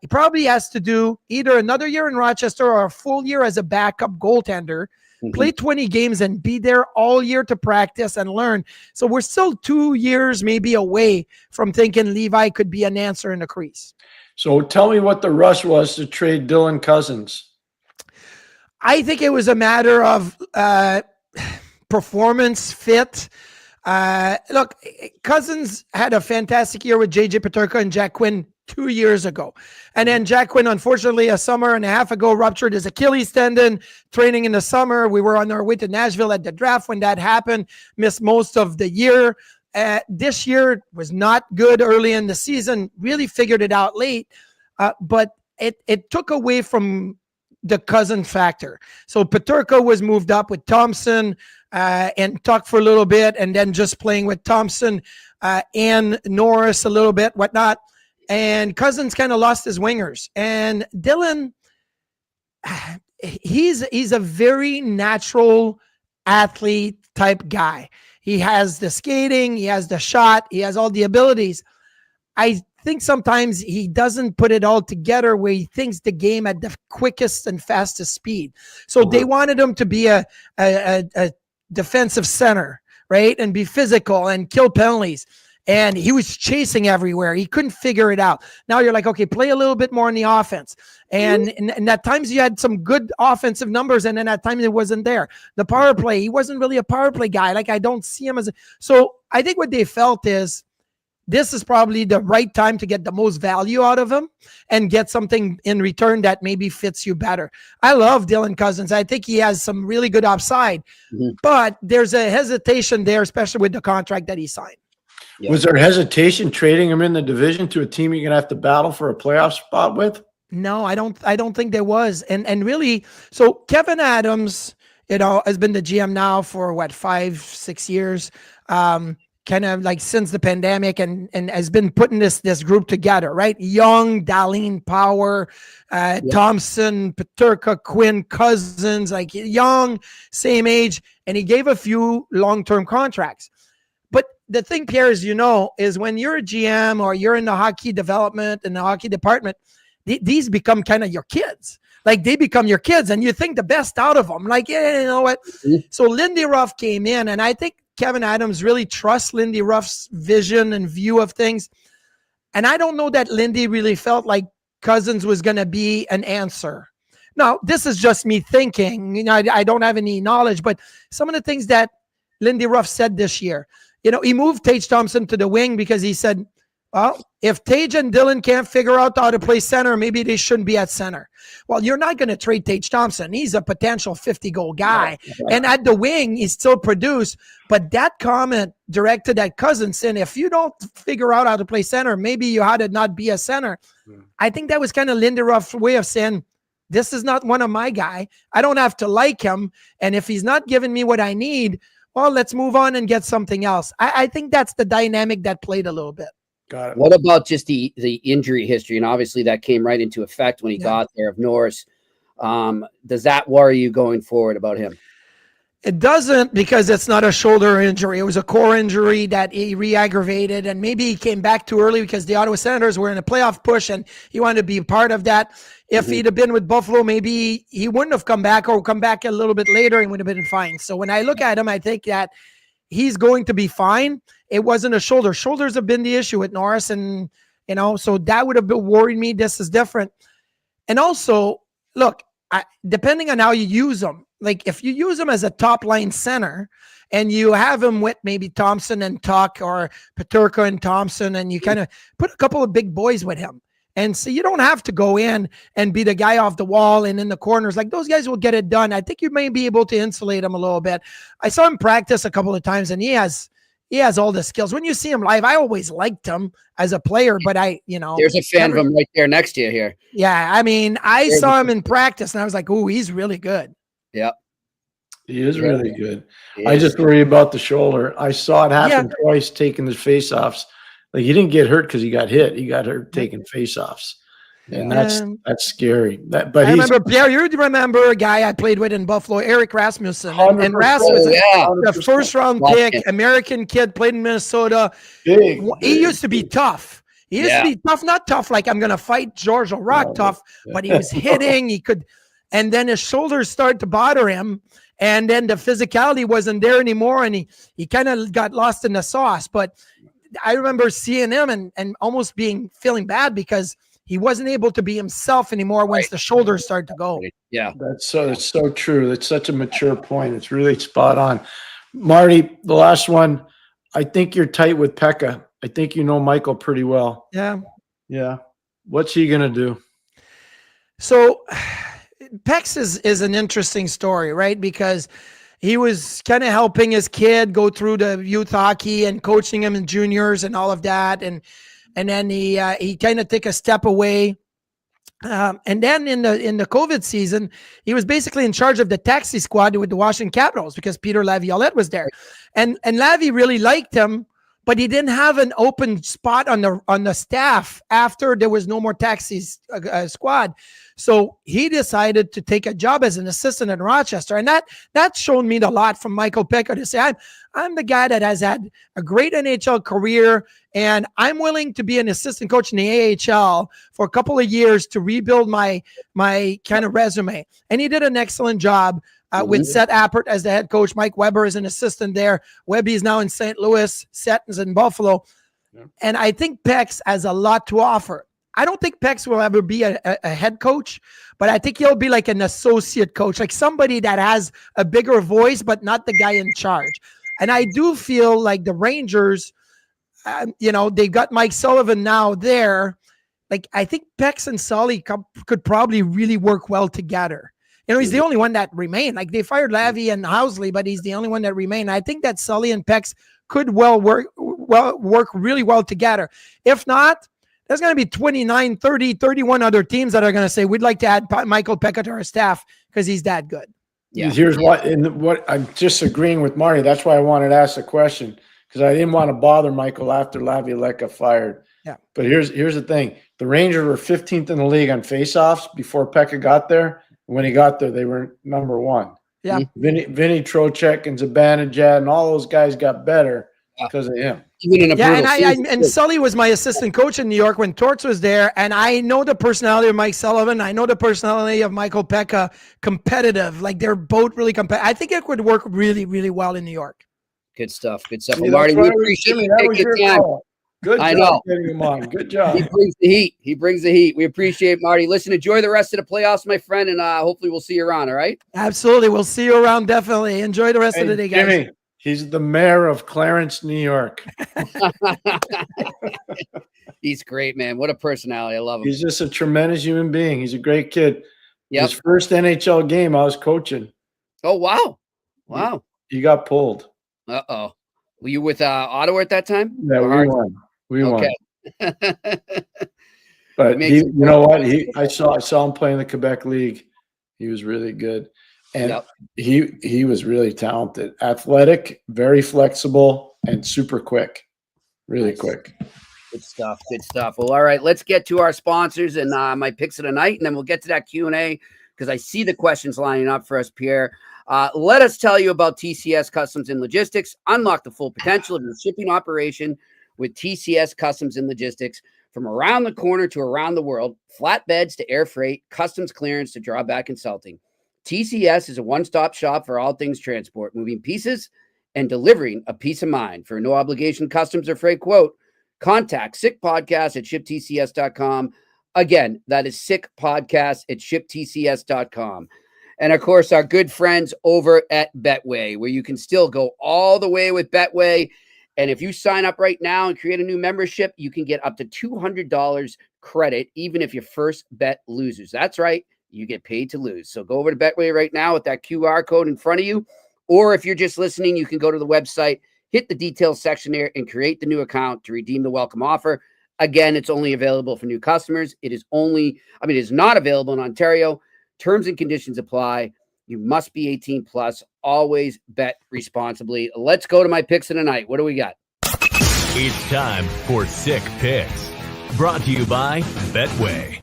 he probably has to do either another year in Rochester or a full year as a backup goaltender, play 20 games and be there all year to practice and learn. So we're still 2 years maybe away from thinking Levi could be an answer in the crease. So tell me what the rush was to trade Dylan Cousins. I think it was a matter of performance fit. Look, Cousins had a fantastic year with JJ Peterka and Jack Quinn 2 years ago. And then Jack Quinn, unfortunately, a summer and a half ago, ruptured his Achilles tendon, training in the summer. We were on our way to Nashville at the draft when that happened, missed most of the year. This year was not good early in the season, really figured it out late, but it took away from the cousin factor. So Peterka was moved up with Thompson and Tuck for a little bit, and then just playing with Thompson and Norris a little bit, whatnot. And Cousins kind of lost his wingers. And Dylan, he's a very natural athlete type guy. He has the skating, he has the shot, he has all the abilities. I think sometimes he doesn't put it all together where he thinks the game at the quickest and fastest speed. So they wanted him to be a defensive center, right? And be physical and kill penalties. And he was chasing everywhere. He couldn't figure it out. Now you're like, okay, play a little bit more on the offense. And at times you had some good offensive numbers, and then at times it wasn't there. The power play, he wasn't really a power play guy. Like, I don't see him as so I think what they felt is this is probably the right time to get the most value out of him and get something in return that maybe fits you better. I love Dylan Cousins. I think he has some really good upside, but there's a hesitation there, especially with the contract that he signed. Yeah. Was there hesitation trading him in the division to a team you're going to have to battle for a playoff spot with? No, I don't think there was. And really, so Kevin Adams, has been the GM now for 5-6 years, kind of like since the pandemic, and has been putting this group together, right? Young, Dahlin, Power, Thompson, Peterka, Quinn, Cousins, like young, same age. And he gave a few long-term contracts. But the thing, Pierre, is when you're a GM or you're in the hockey development and the hockey department, these become kind of your kids. Like they become your kids and you think the best out of them. Like, yeah, you know what? So Lindy Ruff came in, and I think Kevin Adams really trusts Lindy Ruff's vision and view of things. And I don't know that Lindy really felt like Cousins was going to be an answer. Now, this is just me thinking. You know, I don't have any knowledge, but some of the things that Lindy Ruff said this year, you know, he moved Tage Thompson to the wing because he said, well, if Tage and Dylan can't figure out how to play center, maybe they shouldn't be at center. Well, you're not going to trade Tage Thompson. He's a potential 50-goal guy. And at the wing, he still produced. But that comment directed at Cousins saying, if you don't figure out how to play center, maybe you had to not be a center. I think that was kind of Lindy Ruff's way of saying, this is not one of my guy. I don't have to like him. And if he's not giving me what I need, well, let's move on and get something else. I think that's the dynamic that played a little bit. Got it. What about just the injury history? And obviously that came right into effect when he got there of Norris. Does that worry you going forward about him? It doesn't, because it's not a shoulder injury. It was a core injury that he re-aggravated, and maybe he came back too early because the Ottawa Senators were in a playoff push and he wanted to be a part of that. If he'd have been with Buffalo, maybe he wouldn't have come back, or come back a little bit later and would have been fine. So when I look at him, I think that he's going to be fine. It wasn't a shoulder. Shoulders have been the issue with Norris, and, you know, so that would have been worried me. This is different. And also, look, depending on how you use him, like if you use him as a top line center and you have him with maybe Thompson and Tuck, or Peterka and Thompson, and you kind of put a couple of big boys with him. And so you don't have to go in and be the guy off the wall and in the corners. Like, those guys will get it done. I think you may be able to insulate him a little bit. I saw him practice a couple of times, and he has all the skills. When you see him live, I always liked him as a player, but there's a fan of him right there next to you here. Yeah. I mean, I saw him in practice and I was like, oh, he's really good. Yep. He is really good. I just worry about the shoulder. I saw it happen twice, taking the face-offs. Like, he didn't get hurt because he got hit. He got hurt taking face-offs. And that's scary. But I remember, Pierre, you remember a guy I played with in Buffalo, Eric Rasmussen. And Rasmussen, the first-round pick, American kid, played in Minnesota. Big. He used to be tough. He used to be tough, not tough like I'm going to fight George O'Rourke tough, but he was hitting. He could, and then his shoulders started to bother him, and then the physicality wasn't there anymore, and he kind of got lost in the sauce. But I remember seeing him and almost feeling bad because he wasn't able to be himself anymore once the shoulders started to go. Yeah. It's so true. That's such a mature point. It's really spot on. Marty, the last one, I think you're tight with Pekka. I think you know Michael pretty well. Yeah. Yeah. What's he going to do? So Pex is an interesting story, right? Because he was kind of helping his kid go through the youth hockey and coaching him in juniors and all of that. And then he kind of took a step away. And then in the COVID season, he was basically in charge of the taxi squad with the Washington Capitals because Peter Laviolette was there. And Lavi really liked him, but he didn't have an open spot on the staff after there was no more taxi squad. So he decided to take a job as an assistant in Rochester. And that showed me a lot from Michael Pekka to say, I'm the guy that has had a great NHL career, and I'm willing to be an assistant coach in the AHL for a couple of years to rebuild my kind of resume. And he did an excellent job with Seth Appert as the head coach. Mike Weber is an assistant there. Webby is now in St. Louis. Seth is in Buffalo. Yeah. And I think Pex has a lot to offer. I don't think Pex will ever be a head coach, but I think he'll be like an associate coach, like somebody that has a bigger voice, but not the guy in charge. And I do feel like the Rangers, they've got Mike Sullivan now there. Like, I think Pex and Sully could probably really work well together. He's the only one that remained. Like, they fired Lavi and Housley, but he's the only one that remained. I think that Sully and Pex could work really well together. If not, there's going to be 29, 30, 31 other teams that are going to say, we'd like to add Michael Pekka to our staff because he's that good. Yeah. Here's what I'm just agreeing with Marty. That's why I wanted to ask the question, because I didn't want to bother Michael after Laviolette got fired. Yeah. But here's the thing. The Rangers were 15th in the league on faceoffs before Pekka got there. When he got there, they were number one. Yeah. Vinny Trocheck and Zibanejad and all those guys got better because of him. Even in a Yeah, brutal season, and Sully was my assistant coach in New York when Torts was there, and I know the personality of Mike Sullivan. I know the personality of Michael Pekka, competitive. Like they're both really competitive. I think it would work really, really well in New York. Good stuff. Good stuff. See, Well, Marty, that's we why appreciate Jimmy, you that was taking your the time. call. Good I job know. getting him on. Good job. He brings the heat. He brings the heat. We appreciate Marty. Listen, enjoy the rest of the playoffs, my friend, and hopefully we'll see you around. All right. Absolutely. We'll see you around. Definitely. Enjoy the rest of the day, guys. Jimmy, he's the mayor of Clarence, New York. He's great, man. What a personality. I love him. He's just a tremendous human being. He's a great kid. Yep. His first NHL game, I was coaching. Oh, wow. Wow. He got pulled. Uh-oh. Were you with Ottawa at that time? Yeah, we won. We won. Okay. But he, you know what? I saw him play in the Quebec League. He was really good. And he was really talented. Athletic, very flexible, and super quick. Really quick. Good stuff. Good stuff. Well, all right, let's get to our sponsors and my picks of the night, and then we'll get to that Q&A because I see the questions lining up for us, Pierre. Let us tell you about TCS Customs and Logistics. Unlock the full potential of your shipping operation with TCS Customs and Logistics. From around the corner to around the world, flatbeds to air freight, customs clearance to drawback consulting. TCS is a one-stop shop for all things transport, moving pieces and delivering a peace of mind. For a no-obligation customs or freight quote, contact sickpodcast at shiptcs.com. Again, that is sickpodcast at shiptcs.com. And, of course, our good friends over at Betway, where you can still go all the way with Betway. And if you sign up right now and create a new membership, you can get up to $200 credit, even if your first bet loses. That's right. You get paid to lose. So go over to Betway right now with that QR code in front of you. Or if you're just listening, you can go to the website, hit the details section there, and create the new account to redeem the welcome offer. Again, it's only available for new customers. It is not available in Ontario. Terms and conditions apply. You must be 18 plus. Always bet responsibly. Let's go to my picks of the night. What do we got? It's time for Sick Picks. Brought to you by Betway.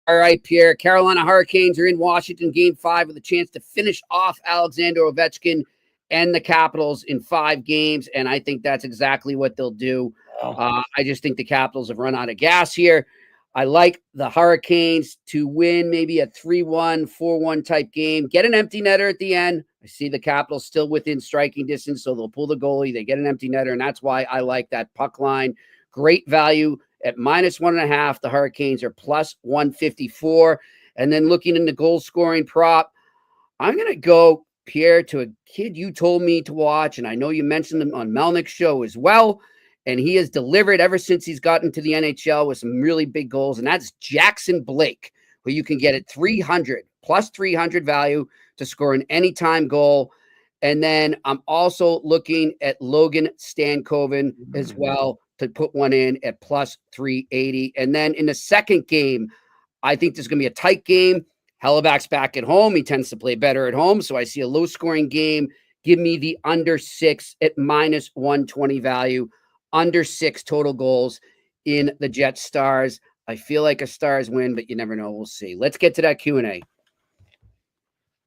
All right, Pierre. Carolina Hurricanes are in Washington, Game 5, with a chance to finish off Alexander Ovechkin and the Capitals in 5 games, and I think that's exactly what they'll do. I just think the Capitals have run out of gas here. I like the Hurricanes to win maybe a 3-1, 4-1 type game. Get an empty netter at the end. I see the Capitals still within striking distance, so they'll pull the goalie. They get an empty netter, and that's why I like that puck line. Great value at -1.5. The Hurricanes are +154. And then looking in the goal scoring prop, I'm going to go, Pierre, to a kid you told me to watch, and I know you mentioned him on Melnick's show as well. And he has delivered ever since he's gotten to the NHL with some really big goals. And that's Jackson Blake, who you can get at 300, +300 value to score an anytime goal. And then I'm also looking at Logan Stankoven as well to put one in at +380. And then in the second game, I think there's going to be a tight game. Hellebuyck's back at home. He tends to play better at home. So I see a low scoring game. Give me the under 6 at -120 value. Under 6 total goals in the Jets Stars. I feel like a Stars win, but you never know. We'll see. Let's get to that Q&A.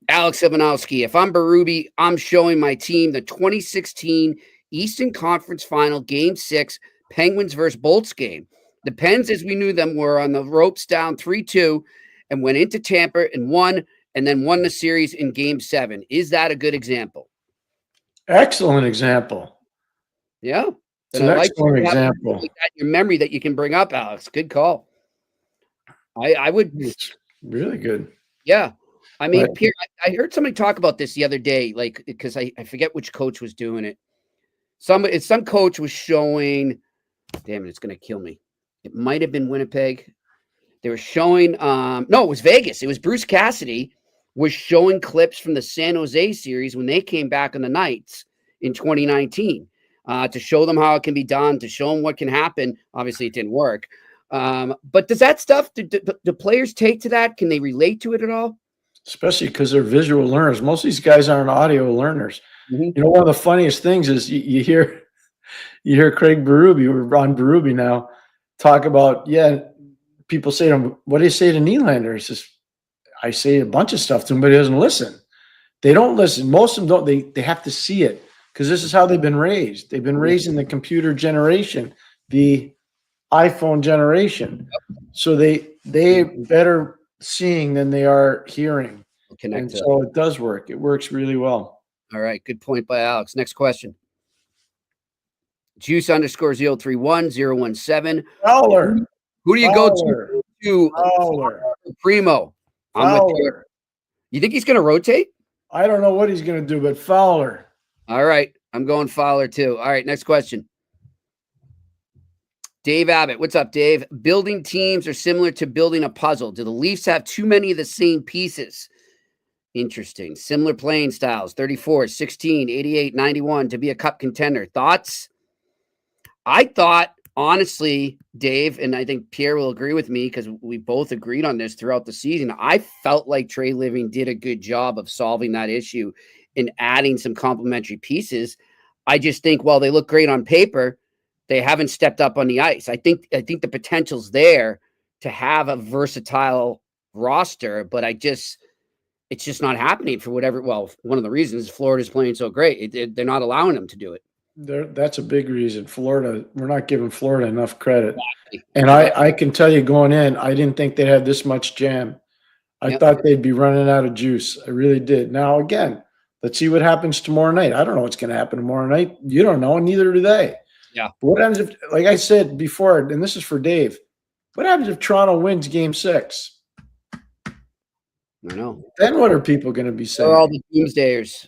Alex Ivanowski, if I'm Berube, I'm showing my team the 2016 Eastern Conference Final Game 6 Penguins versus Bolts game. The Pens, as we knew them, were on the ropes down 3-2 and went into Tampa and won the series in Game 7. Is that a good example? Excellent example. Yeah. It's an excellent example. Your memory that you can bring up, Alex. Good call. I would. It's really good. Yeah. I mean, Pierre, I heard somebody talk about this the other day, like, because I forget which coach was doing it. Some coach was showing, damn it, it's going to kill me. It might have been Winnipeg. They were showing, no, it was Vegas. It was Bruce Cassidy was showing clips from the San Jose series when they came back on the Knights in 2019. To show them how it can be done, to show them what can happen. Obviously, it didn't work. But does that stuff, do players take to that? Can they relate to it at all? Especially because they're visual learners. Most of these guys aren't audio learners. Mm-hmm. You know, one of the funniest things is you hear Craig Berube, we're on Berube now, talk about, people say to him, what do you say to Nylander? He says, I say a bunch of stuff to him, but he doesn't listen. They don't listen. Most of them don't. They have to see it. because this is how they've been raised. They've been raised in the computer generation, the iPhone generation. So they better seeing than they are hearing. And so it does work. It works really well. All right. Good point by Alex. Next question. Juice _031 017. Fowler. Who do you go to? Fowler. Primo. Fowler. You think he's going to rotate? I don't know what he's going to do, but Fowler. All right. I'm going Fowler too. All right. Next question. Dave Abbott. What's up, Dave? Building teams are similar to building a puzzle. Do the Leafs have too many of the same pieces? Interesting. Similar playing styles. 34, 16, 88, 91 to be a cup contender. Thoughts? I thought, honestly, Dave, and I think Pierre will agree with me because we both agreed on this throughout the season. I felt like Trey Living did a good job of solving that issue and adding some complementary pieces. I just think while they look great on paper, they haven't stepped up on the ice. I think the potential's there to have a versatile roster, but it's just not happening for whatever. Well, one of the reasons is Florida's playing so great. They're not allowing them to do it. That's a big reason. Florida, we're not giving Florida enough credit. Exactly. And I can tell you going in, I didn't think they'd have this much jam. I thought they'd be running out of juice. I really did. Now, again, let's see what happens tomorrow night. I don't know what's going to happen tomorrow night. You don't know, and neither do they. Yeah. But what happens if, like I said before, and this is for Dave, what happens if Toronto wins Game 6? I know. Then what are people going to be saying? All the doomsdayers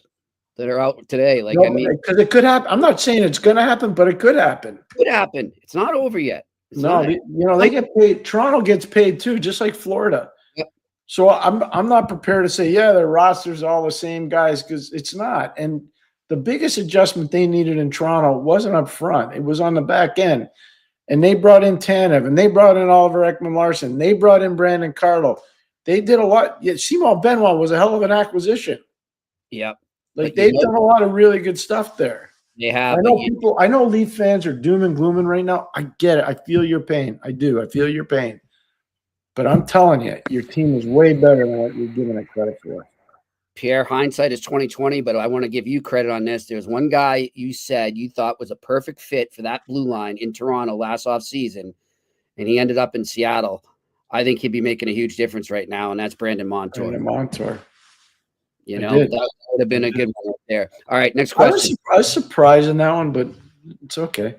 that are out today. Because it could happen. I'm not saying it's going to happen, but it could happen. It could happen. It's not over yet. They get paid. Toronto gets paid too, just like Florida. Yep. So I'm not prepared to say, their roster's all the same guys, because it's not. And the biggest adjustment they needed in Toronto wasn't up front. It was on the back end. And they brought in Tanev, and they brought in Oliver Ekman-Larsson. They brought in Brandon Carlo. They did a lot. Yeah, Simon Benoit was a hell of an acquisition. Yep. They've done a lot of really good stuff there. They have. I know Leaf fans are doom and glooming right now. I get it. I feel your pain. I do. I feel your pain. But I'm telling you, your team is way better than what you're giving it credit for. Pierre, hindsight is 2020, but I want to give you credit on this. There's one guy you said you thought was a perfect fit for that blue line in Toronto last offseason, and he ended up in Seattle. I think he'd be making a huge difference right now, and that's Brandon Montour. That would have been a good one right there. All right, next question. I was surprised in that one, but it's okay.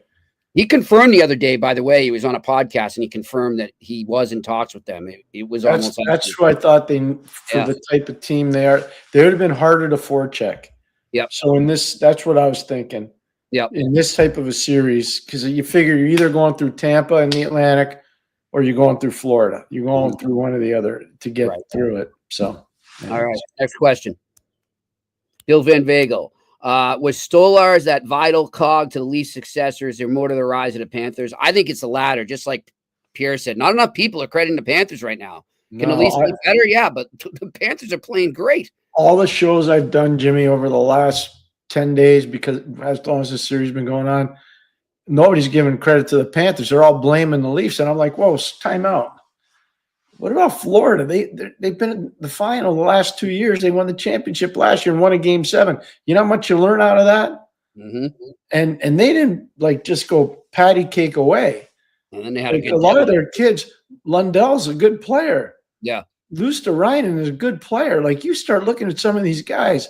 He confirmed the other day, by the way, he was on a podcast, and he confirmed that he was in talks with them. It was that's who I thought the type of team they are. They would have been harder to forecheck. Yep. So that's what I was thinking. Yep. In this type of a series, because you figure you're either going through Tampa in the Atlantic or you're going through Florida. You're going through one or the other to get through it. So, all right. Next question. Bill Van Vagel. Was Stolarz that vital cog to the Leafs' success, or is there more to the rise of the Panthers? I think it's the latter, just like Pierre said. Not enough people are crediting the Panthers right now. Can the Leafs be better? Yeah, but the Panthers are playing great. All the shows I've done, Jimmy, over the last 10 days, because as long as this series has been going on, nobody's giving credit to the Panthers. They're all blaming the Leafs. And I'm like, whoa, time out. What about Florida? They've been in the final the last 2 years. They won the championship last year and won a Game 7. You know how much you learn out of that? Mm-hmm. And they didn't just go patty cake away. And then they had a lot of their kids. Lundell's a good player. Yeah. Luosterainen is a good player. You start looking at some of these guys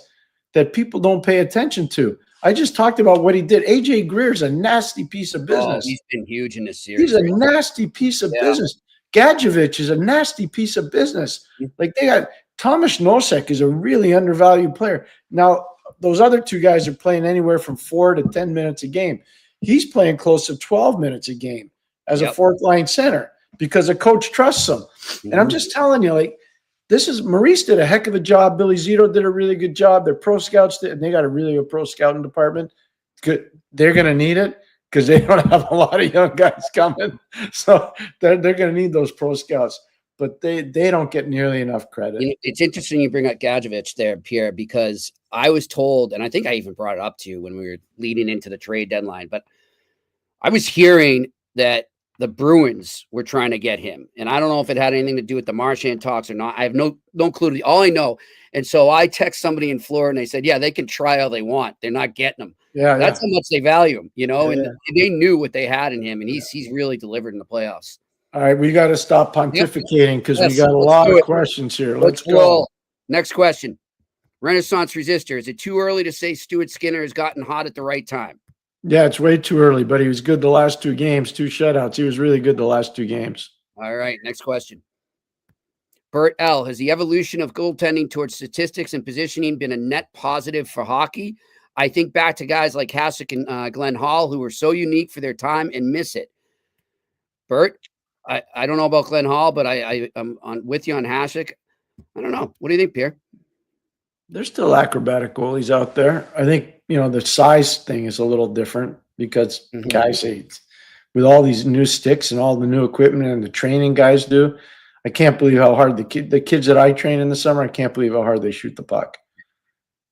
that people don't pay attention to. I just talked about what he did. AJ Greer's a nasty piece of business. He's been huge in this series. He's a nasty piece of business. Gadjevich is a nasty piece of business. They got Tomas Nosek is a really undervalued player. Now, those other two guys are playing anywhere from 4 to 10 minutes a game. He's playing close to 12 minutes a game as a fourth line center because a coach trusts him. And I'm just telling you, Maurice did a heck of a job. Billy Zito did a really good job. Their pro scouts did, and they got a really good pro scouting department. Good. They're going to need it, because they don't have a lot of young guys coming. So they're going to need those pro scouts. But they don't get nearly enough credit. It's interesting you bring up Gadjevich there, Pierre, because I was told, and I think I even brought it up to you when we were leading into the trade deadline, but I was hearing that the Bruins were trying to get him. And I don't know if it had anything to do with the Marchand talks or not. I have no clue. All I know. And so I text somebody in Florida and they said, yeah, they can try all they want. They're not getting him. Yeah. That's how much they value him, you know, Yeah. and they knew what they had in him. And he's really delivered in the playoffs. All right. We got to stop pontificating because we got a lot of questions here. Let's go. Roll. Next question. Renaissance Resistor. Is it too early to say Stuart Skinner has gotten hot at the right time? Yeah, it's way too early, but he was good the last 2 games, 2 shutouts. He was really good the last 2 games. All right, next question. Bert L. Has the evolution of goaltending towards statistics and positioning been a net positive for hockey? I think back to guys like Hasek and Glenn Hall, who were so unique for their time and miss it. Bert, I don't know about Glenn Hall, but I'm with you on Hasek. I don't know. What do you think, Pierre? There's still acrobatic goalies out there. I think, the size thing is a little different because guys, with all these new sticks and all the new equipment and the training guys do, I can't believe how hard the kids that I train in the summer, I can't believe how hard they shoot the puck.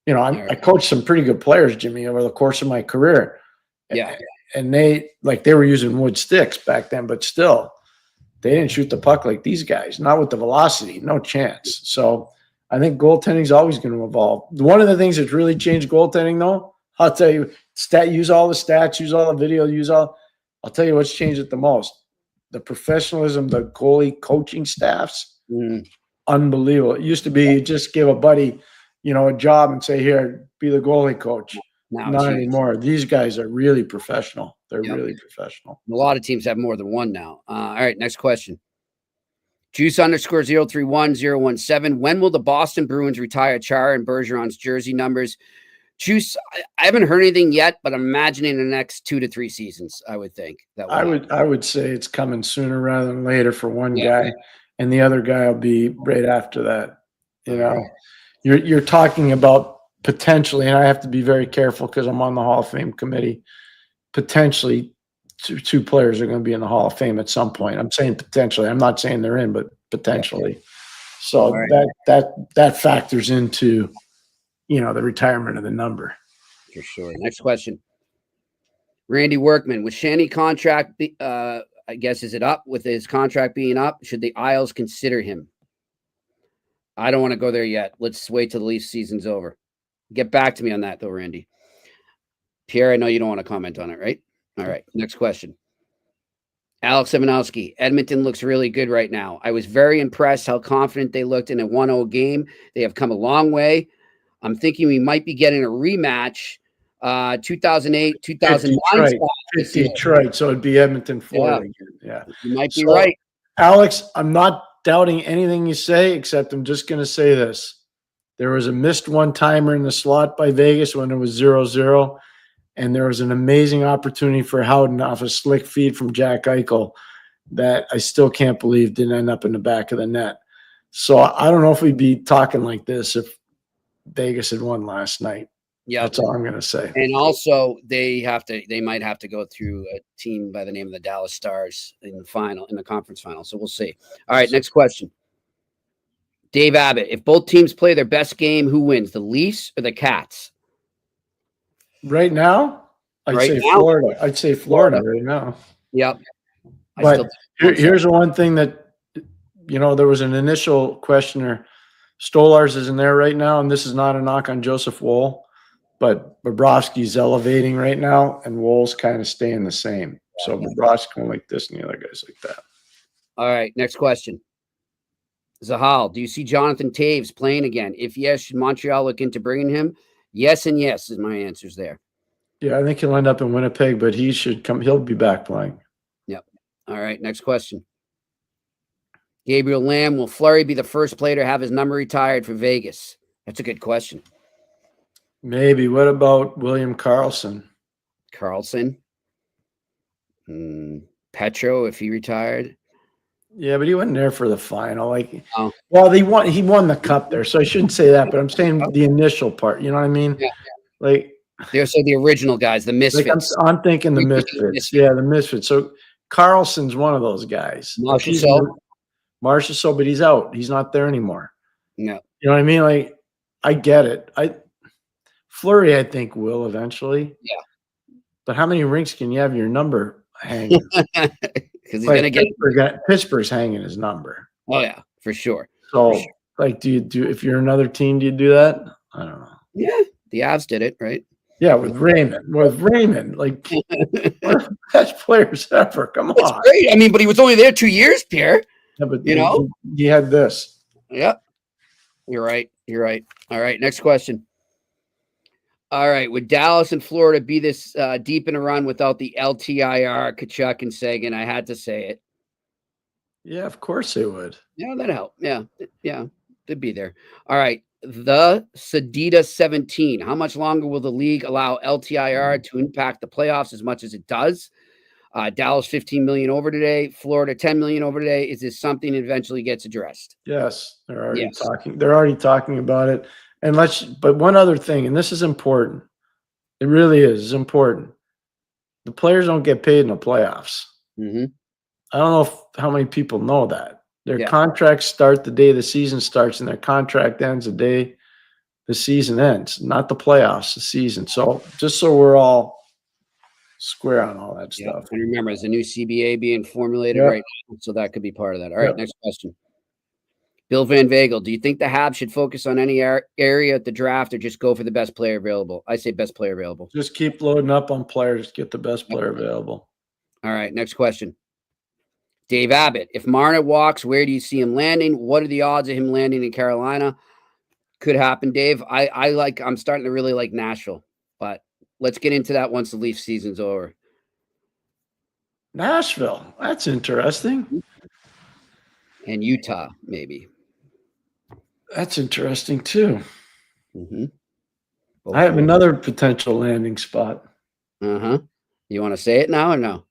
I coached some pretty good players, Jimmy, over the course of my career. Yeah. And they were using wood sticks back then, but still, they didn't shoot the puck like these guys, not with the velocity, no chance. So I think goaltending is always going to evolve. One of the things that's really changed goaltending, though, I'll tell you, use all the stats, use all the video, I'll tell you what's changed it the most. The professionalism, the goalie coaching staffs, unbelievable. It used to be you just give a buddy, a job and say, here, be the goalie coach. Not anymore. These guys are really professional. They're really professional. A lot of teams have more than one now. All right, next question. Juice_031017. When will the Boston Bruins retire Chara and Bergeron's jersey numbers? Juice, I haven't heard anything yet, but I'm imagining the next 2 to 3 seasons. I would think that. I would say it's coming sooner rather than later for one guy, and the other guy will be right after that. You're talking about potentially, and I have to be very careful because I'm on the Hall of Fame committee. Potentially, two players are going to be in the Hall of Fame at some point. I'm saying potentially. I'm not saying they're in, but potentially. So that factors into, the retirement of the number. For sure. Next question. Randy Workman, with Shanny contract, I guess, is it up? With his contract being up, should the Isles consider him? I don't want to go there yet. Let's wait till the Leafs season's over. Get back to me on that, though, Randy. Pierre, I know you don't want to comment on it, right? All right, next question. Alex Semanowski, Edmonton looks really good right now. I was very impressed how confident they looked in a 1-0 game. They have come a long way. I'm thinking we might be getting a rematch, 2008, 2009. Detroit, so it'd be Edmonton, Florida. Yeah. You might be right. Alex, I'm not doubting anything you say, except I'm just going to say this. There was a missed one-timer in the slot by Vegas when it was 0-0. And there was an amazing opportunity for Howden off a slick feed from Jack Eichel that I still can't believe didn't end up in the back of the net. So I don't know if we'd be talking like this if Vegas had won last night. Yeah, that's all I'm going to say. And also, they might have to go through a team by the name of the Dallas Stars in the conference final. So we'll see. All right, next question. Dave Abbott, if both teams play their best game, who wins, the Leafs or the Cats? Right now, I'd say Florida. I'd say Florida right now. Yep. But here's the one thing that, there was an initial questioner. Stolarz isn't there right now, and this is not a knock on Joseph Woll, but Bobrovsky's elevating right now, and Woll's kind of staying the same. So Bobrovsky going like this, and the other guys like that. All right, next question. Zahal, do you see Jonathan Taves playing again? If yes, should Montreal look into bringing him? Yes and yes is my answers there. Yeah, I think he'll end up in Winnipeg, but he should come. He'll be back playing. Yep. All right, next question. Gabriel Lamb, will Fleury be the first player to have his number retired for Vegas? That's a good question. Maybe. What about William Karlsson? Petro, if he retired. Yeah, but he wasn't there for the final. Well, he won the cup there, so I shouldn't say that. But I'm saying the initial part. You know what I mean? Yeah. So the original guys, the Misfits. I'm thinking the Misfits. Yeah, the Misfits. So Carlson's one of those guys. Marchessault, but he's out. He's not there anymore. No. You know what I mean? I get it. Fleury, I think, will eventually. Yeah. But how many rinks can you have your number? hanging. Because he's gonna get. Pittsburgh's hanging his number. Oh yeah, for sure. So, For sure. like, do you if you're another team, do you do that? I don't know. Yeah, the Avs did it, right? Yeah, with Raymond, like one of the best players ever. Come That's on. great. I mean, but he was only there 2 years, Pierre. Yeah, but You know? he had this. Yep. You're right. You're right. All right. Next question. All right. Would Dallas and Florida be this deep in a run without the LTIR, Kachuk and Sagan? I had to say it. Yeah, of course they would. Yeah, that helped. Yeah. Yeah. They'd be there. All right. The Sedita 17. How much longer will the league allow LTIR to impact the playoffs as much as it does? Dallas 15 million over today, Florida 10 million over today. Is this something that eventually gets addressed? Yes, they're already talking. They're already talking about it. And but one other thing, and this is important. It really is important. The players don't get paid in the playoffs. Mm-hmm. I don't know how many people know that. Their contracts start the day the season starts, and their contract ends the day the season ends, not the playoffs, the season. So just so we're all square on all that stuff. And remember, there's a new CBA being formulated right now, so that could be part of that. All right, next question. Bill Van Vagel, do you think the Habs should focus on any area at the draft or just go for the best player available? I say best player available. Just keep loading up on players, get the best player available. All right, next question. Dave Abbott, if Marner walks, where do you see him landing? What are the odds of him landing in Carolina? Could happen, Dave. I'm starting to really like Nashville, but let's get into that once the Leaf season's over. Nashville, that's interesting. And Utah, maybe. That's interesting too. Mm-hmm. I have another potential landing spot. Uh-huh. You want to say it now or no?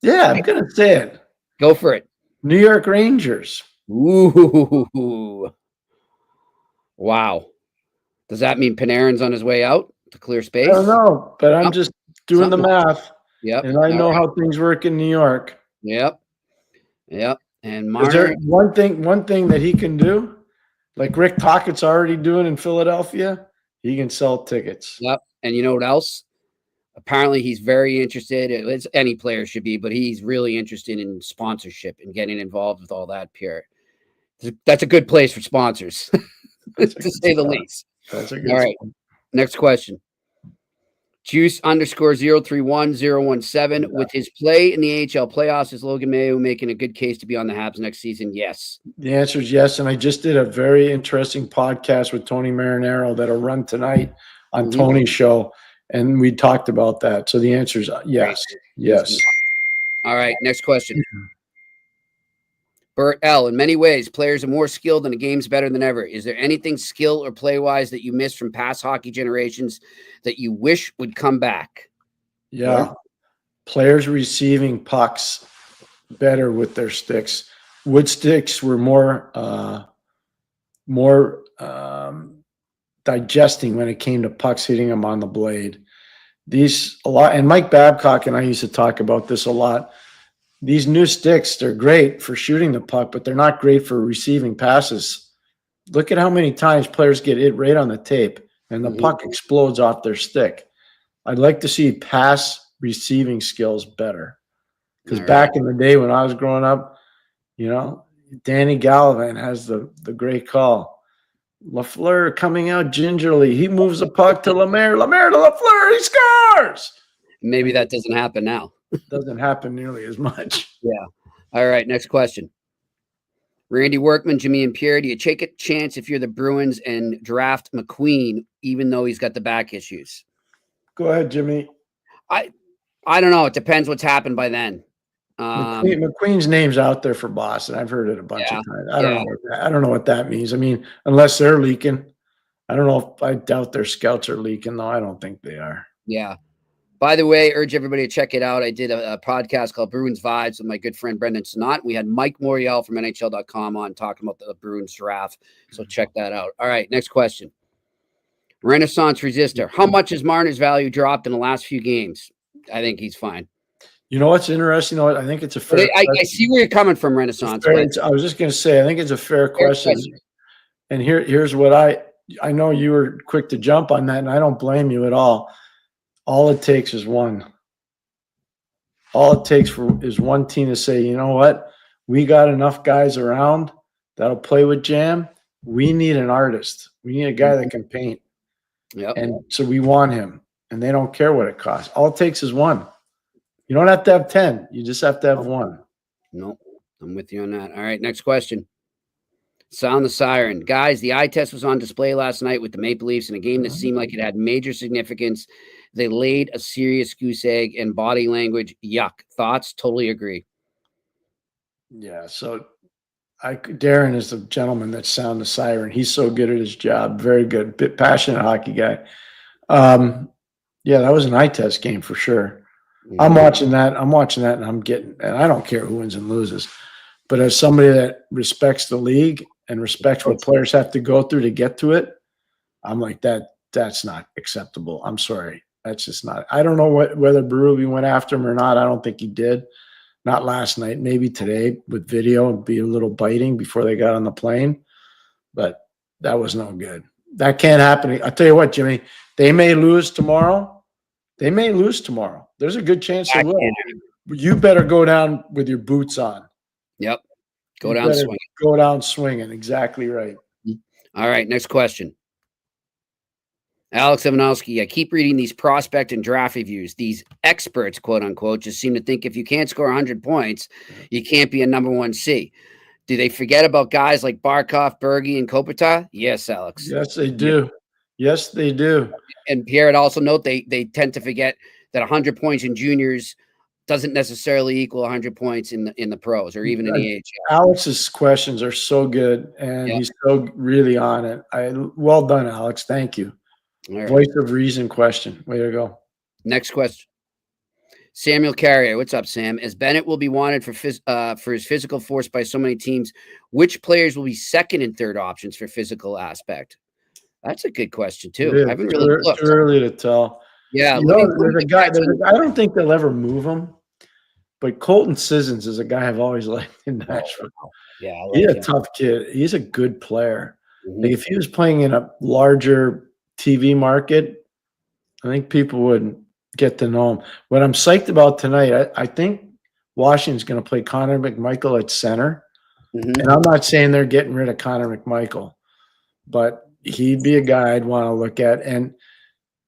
Yeah, I'm going to say it. Go for it. New York Rangers. Ooh. Wow. Does that mean Panarin's on his way out to clear space? I don't know, but I'm just doing the math. Yep. And I know how things work in New York. Yep. And Is there one thing that he can do? Like Rick Tocchet's already doing in Philadelphia? He can sell tickets. Yep. And you know what else? Apparently, he's very interested. It's any player should be, but he's really interested in sponsorship and getting involved with all that. Pierre, that's a good place for sponsors, to say the least. That's a good. All right, next question. Juice _031017 with his play in the AHL playoffs. Is Logan Mayo making a good case to be on the Habs next season? Yes. The answer is yes. And I just did a very interesting podcast with Tony Marinaro that'll run tonight on Tony's show. And we talked about that. So the answer is yes. Yes. All right. Next question. Bert L. In many ways, players are more skilled and the game's better than ever. Is there anything skill or play-wise that you missed from past hockey generations that you wish would come back? Yeah. Players receiving pucks better with their sticks. Wood sticks were more digesting when it came to pucks hitting them on the blade. And Mike Babcock and I used to talk about this a lot. These new sticks, they're great for shooting the puck, but they're not great for receiving passes. Look at how many times players get it right on the tape and the puck explodes off their stick. I'd like to see pass receiving skills better. Because back in the day when I was growing up, Danny Gallivan has the great call. Lafleur coming out gingerly. He moves the puck to Lemaire. Lemaire to Lafleur. He scores. Maybe that doesn't happen now. Doesn't happen nearly as much. Yeah. All right. Next question. Randy Workman, Jimmy and Pierre, do you take a chance if you're the Bruins and draft McQueen, even though he's got the back issues? Go ahead, Jimmy. I don't know. It depends what's happened by then. McQueen's name's out there for Boston. I've heard it a bunch of times. I don't know what that means. I mean, unless they're leaking. I don't know if I doubt their scouts are leaking, though. I don't think they are. Yeah. By the way, urge everybody to check it out. I did a podcast called Bruins Vibes with my good friend Brendan Sonat. We had Mike Morial from NHL.com on talking about the Bruins draft. So check that out. All right, next question. Renaissance Resistor. How much has Marner's value dropped in the last few games? I think he's fine. You know what's interesting? I think it's a fair I see where you're coming from, Renaissance. I was just going to say, I think it's a fair question. And here's what I know you were quick to jump on that, and I don't blame you at all. All it takes is one. all it takes is one team to say, you know what, we got enough guys around that'll play with Jam. We need an artist. We need a guy that can paint. Yep. And so we want him, and they don't care what it costs. All it takes is one. You don't have to have 10. You just have to have one. Nope. I'm with you on that. All right, next question. Sound the siren. Guys, the eye test was on display last night with the Maple Leafs in a game that seemed like it had major significance. They laid a serious goose egg and body language. Yuck. Thoughts? Totally agree. Yeah, so Darren is the gentleman that sound the siren. He's so good at his job. Very good. Bit passionate hockey guy. Yeah, that was an eye test game for sure. Mm-hmm. I'm watching that, and I don't care who wins and loses. But as somebody that respects the league and respects what players have to go through to get to it, I'm like, that's not acceptable. I'm sorry. That's just not. I don't know whether Berube went after him or not. I don't think he did. Not last night, maybe today with video and be a little biting before they got on the plane. But that was no good. That can't happen. I'll tell you what, Jimmy, they may lose tomorrow. There's a good chance they will. You better go down with your boots on. Yep. Go down swinging. Go down swinging. Exactly right. All right, next question. Alex Ivanowski, I keep reading these prospect and draft reviews. These experts, quote unquote, just seem to think if you can't score 100 points, you can't be a number 1C. Do they forget about guys like Barkov, Berge, and Kopitar? Yes, Alex. Yes, they do. Yes, they do. And Pierre would also note they tend to forget that 100 points in juniors doesn't necessarily equal 100 points in the pros or even in the AHL. Alex's questions are so good, and he's so really on it. Well done, Alex. Thank you. Right. Voice of reason question. Way to go. Next question. Samuel Carrier. What's up, Sam? As Bennett will be wanted for his physical force by so many teams, which players will be second and third options for physical aspect? That's a good question, too. I haven't really looked. Too early to tell. Yeah. There's a guy. I don't think they'll ever move him, but Colton Sissons is a guy I've always liked in Nashville. Yeah. He's a tough kid. He's a good player. Mm-hmm. Like if he was playing in a larger TV market, I think people would get to know him. What I'm psyched about tonight, I think Washington's going to play Connor McMichael at center. Mm-hmm. And I'm not saying they're getting rid of Connor McMichael, but he'd be a guy I'd want to look at. And,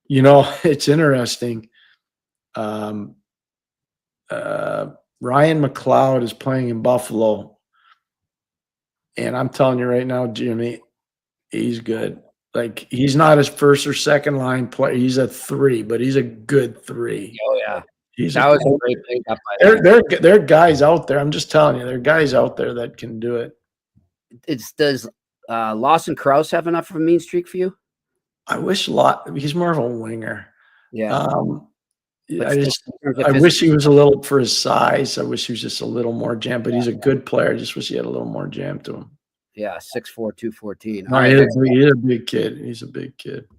you know, it's interesting. Ryan McLeod is playing in Buffalo. And I'm telling you right now, Jimmy, he's good. Like, he's not his first or second line player. He's a 3, but he's a good 3. Oh, yeah. That was a great thing. There are guys out there. I'm just telling you, there are guys out there that can do it. Does Lawson Krause have enough of a mean streak for you? I wish he's more of a winger. Yeah. I wish he was a little, for his size, I wish he was just a little more jam, but he's a good player. I just wish he had a little more jam to him. Yeah, 6'4", 214. No, he's a big kid. He's a big kid.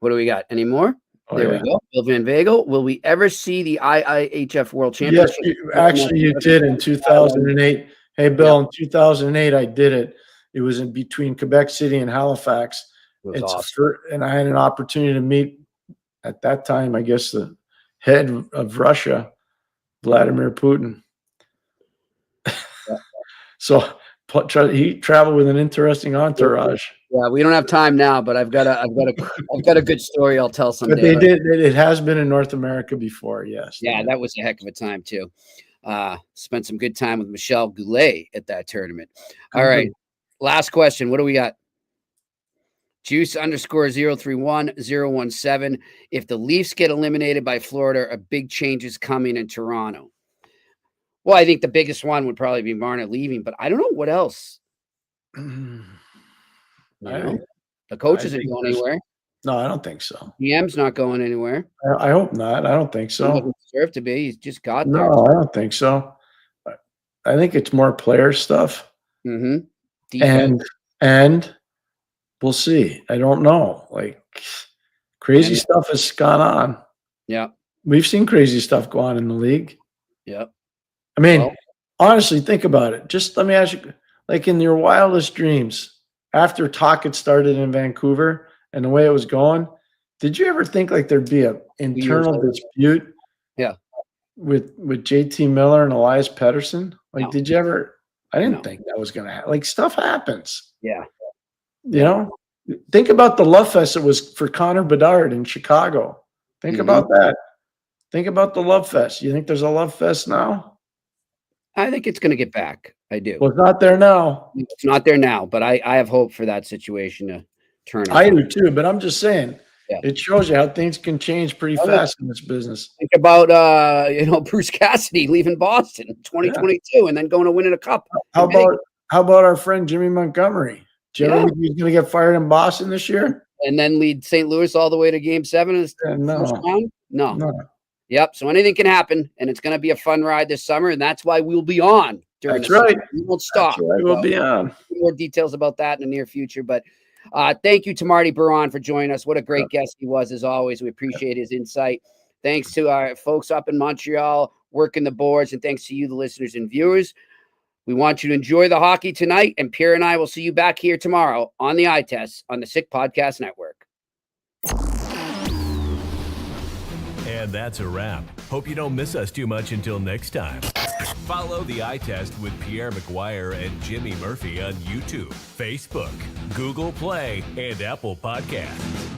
What do we got? Any more? There we go. Bill Van Vagel. Will we ever see the IIHF World Championship? Yes, you did in 2008. Hey, Bill, in 2008, I did it. It was in between Quebec City and Halifax. It's awesome. And I had an opportunity to meet, at that time, I guess, the head of Russia, Vladimir Putin. So he traveled with an interesting entourage. Yeah, we don't have time now, but I've got a good story I'll tell someday. But they did. It has been in North America before. Yes. Yeah, that was a heck of a time too. Spent some good time with Michelle Goulet at that tournament. All right, last question. What do we got? Juice _031017. If the Leafs get eliminated by Florida, a big change is coming in Toronto. Well, I think the biggest one would probably be Marner leaving, but I don't know what else. The coach isn't going anywhere. No, I don't think so. GM's not going anywhere. I hope not. I don't think so. He doesn't deserve to be. He's just got there. No, I don't think so. I think it's more player stuff. Mm-hmm. And we'll see. I don't know. Like, crazy stuff has gone on. Yeah. We've seen crazy stuff go on in the league. Yeah. I mean, honestly, think about it. Just let me ask you, like in your wildest dreams, after talk had started in Vancouver and the way it was going, did you ever think like there'd be an internal dispute? Yeah. with JT Miller and Elias Pettersson? Like, No. did you ever? I didn't No. think that was going to happen. Like, stuff happens. Yeah. You know, think about the love fest it was for Connor Bedard in Chicago. Think about that. Think about the love fest. You think there's a love fest now? I think it's going to get back. I do. Well, it's not there now. It's not there now, but I have hope for that situation to turn around. I do too, but I'm just saying, Yeah. it shows you how things can change pretty fast in this business. Think about Bruce Cassidy leaving Boston in 2022 and then going to win a cup. How about our friend Jimmy Montgomery? Do you ever think he's going to get fired in Boston this year? And then lead St. Louis all the way to Game 7 of the first round? No. Yep. So anything can happen, and it's going to be a fun ride this summer, and that's why we'll be on during That's the right. summer. We won't stop. That's right. We'll be on. More details about that in the near future, but thank you to Marty Biron for joining us. What a great guest he was, as always. We appreciate his insight. Thanks to our folks up in Montreal working the boards, and thanks to you, the listeners and viewers. We want you to enjoy the hockey tonight, and Pierre and I will see you back here tomorrow on the Eye Test on the Sick Podcast Network. And that's a wrap. Hope you don't miss us too much until next time. Follow the Eye Test with Pierre McGuire and Jimmy Murphy on YouTube, Facebook, Google Play, and Apple Podcasts.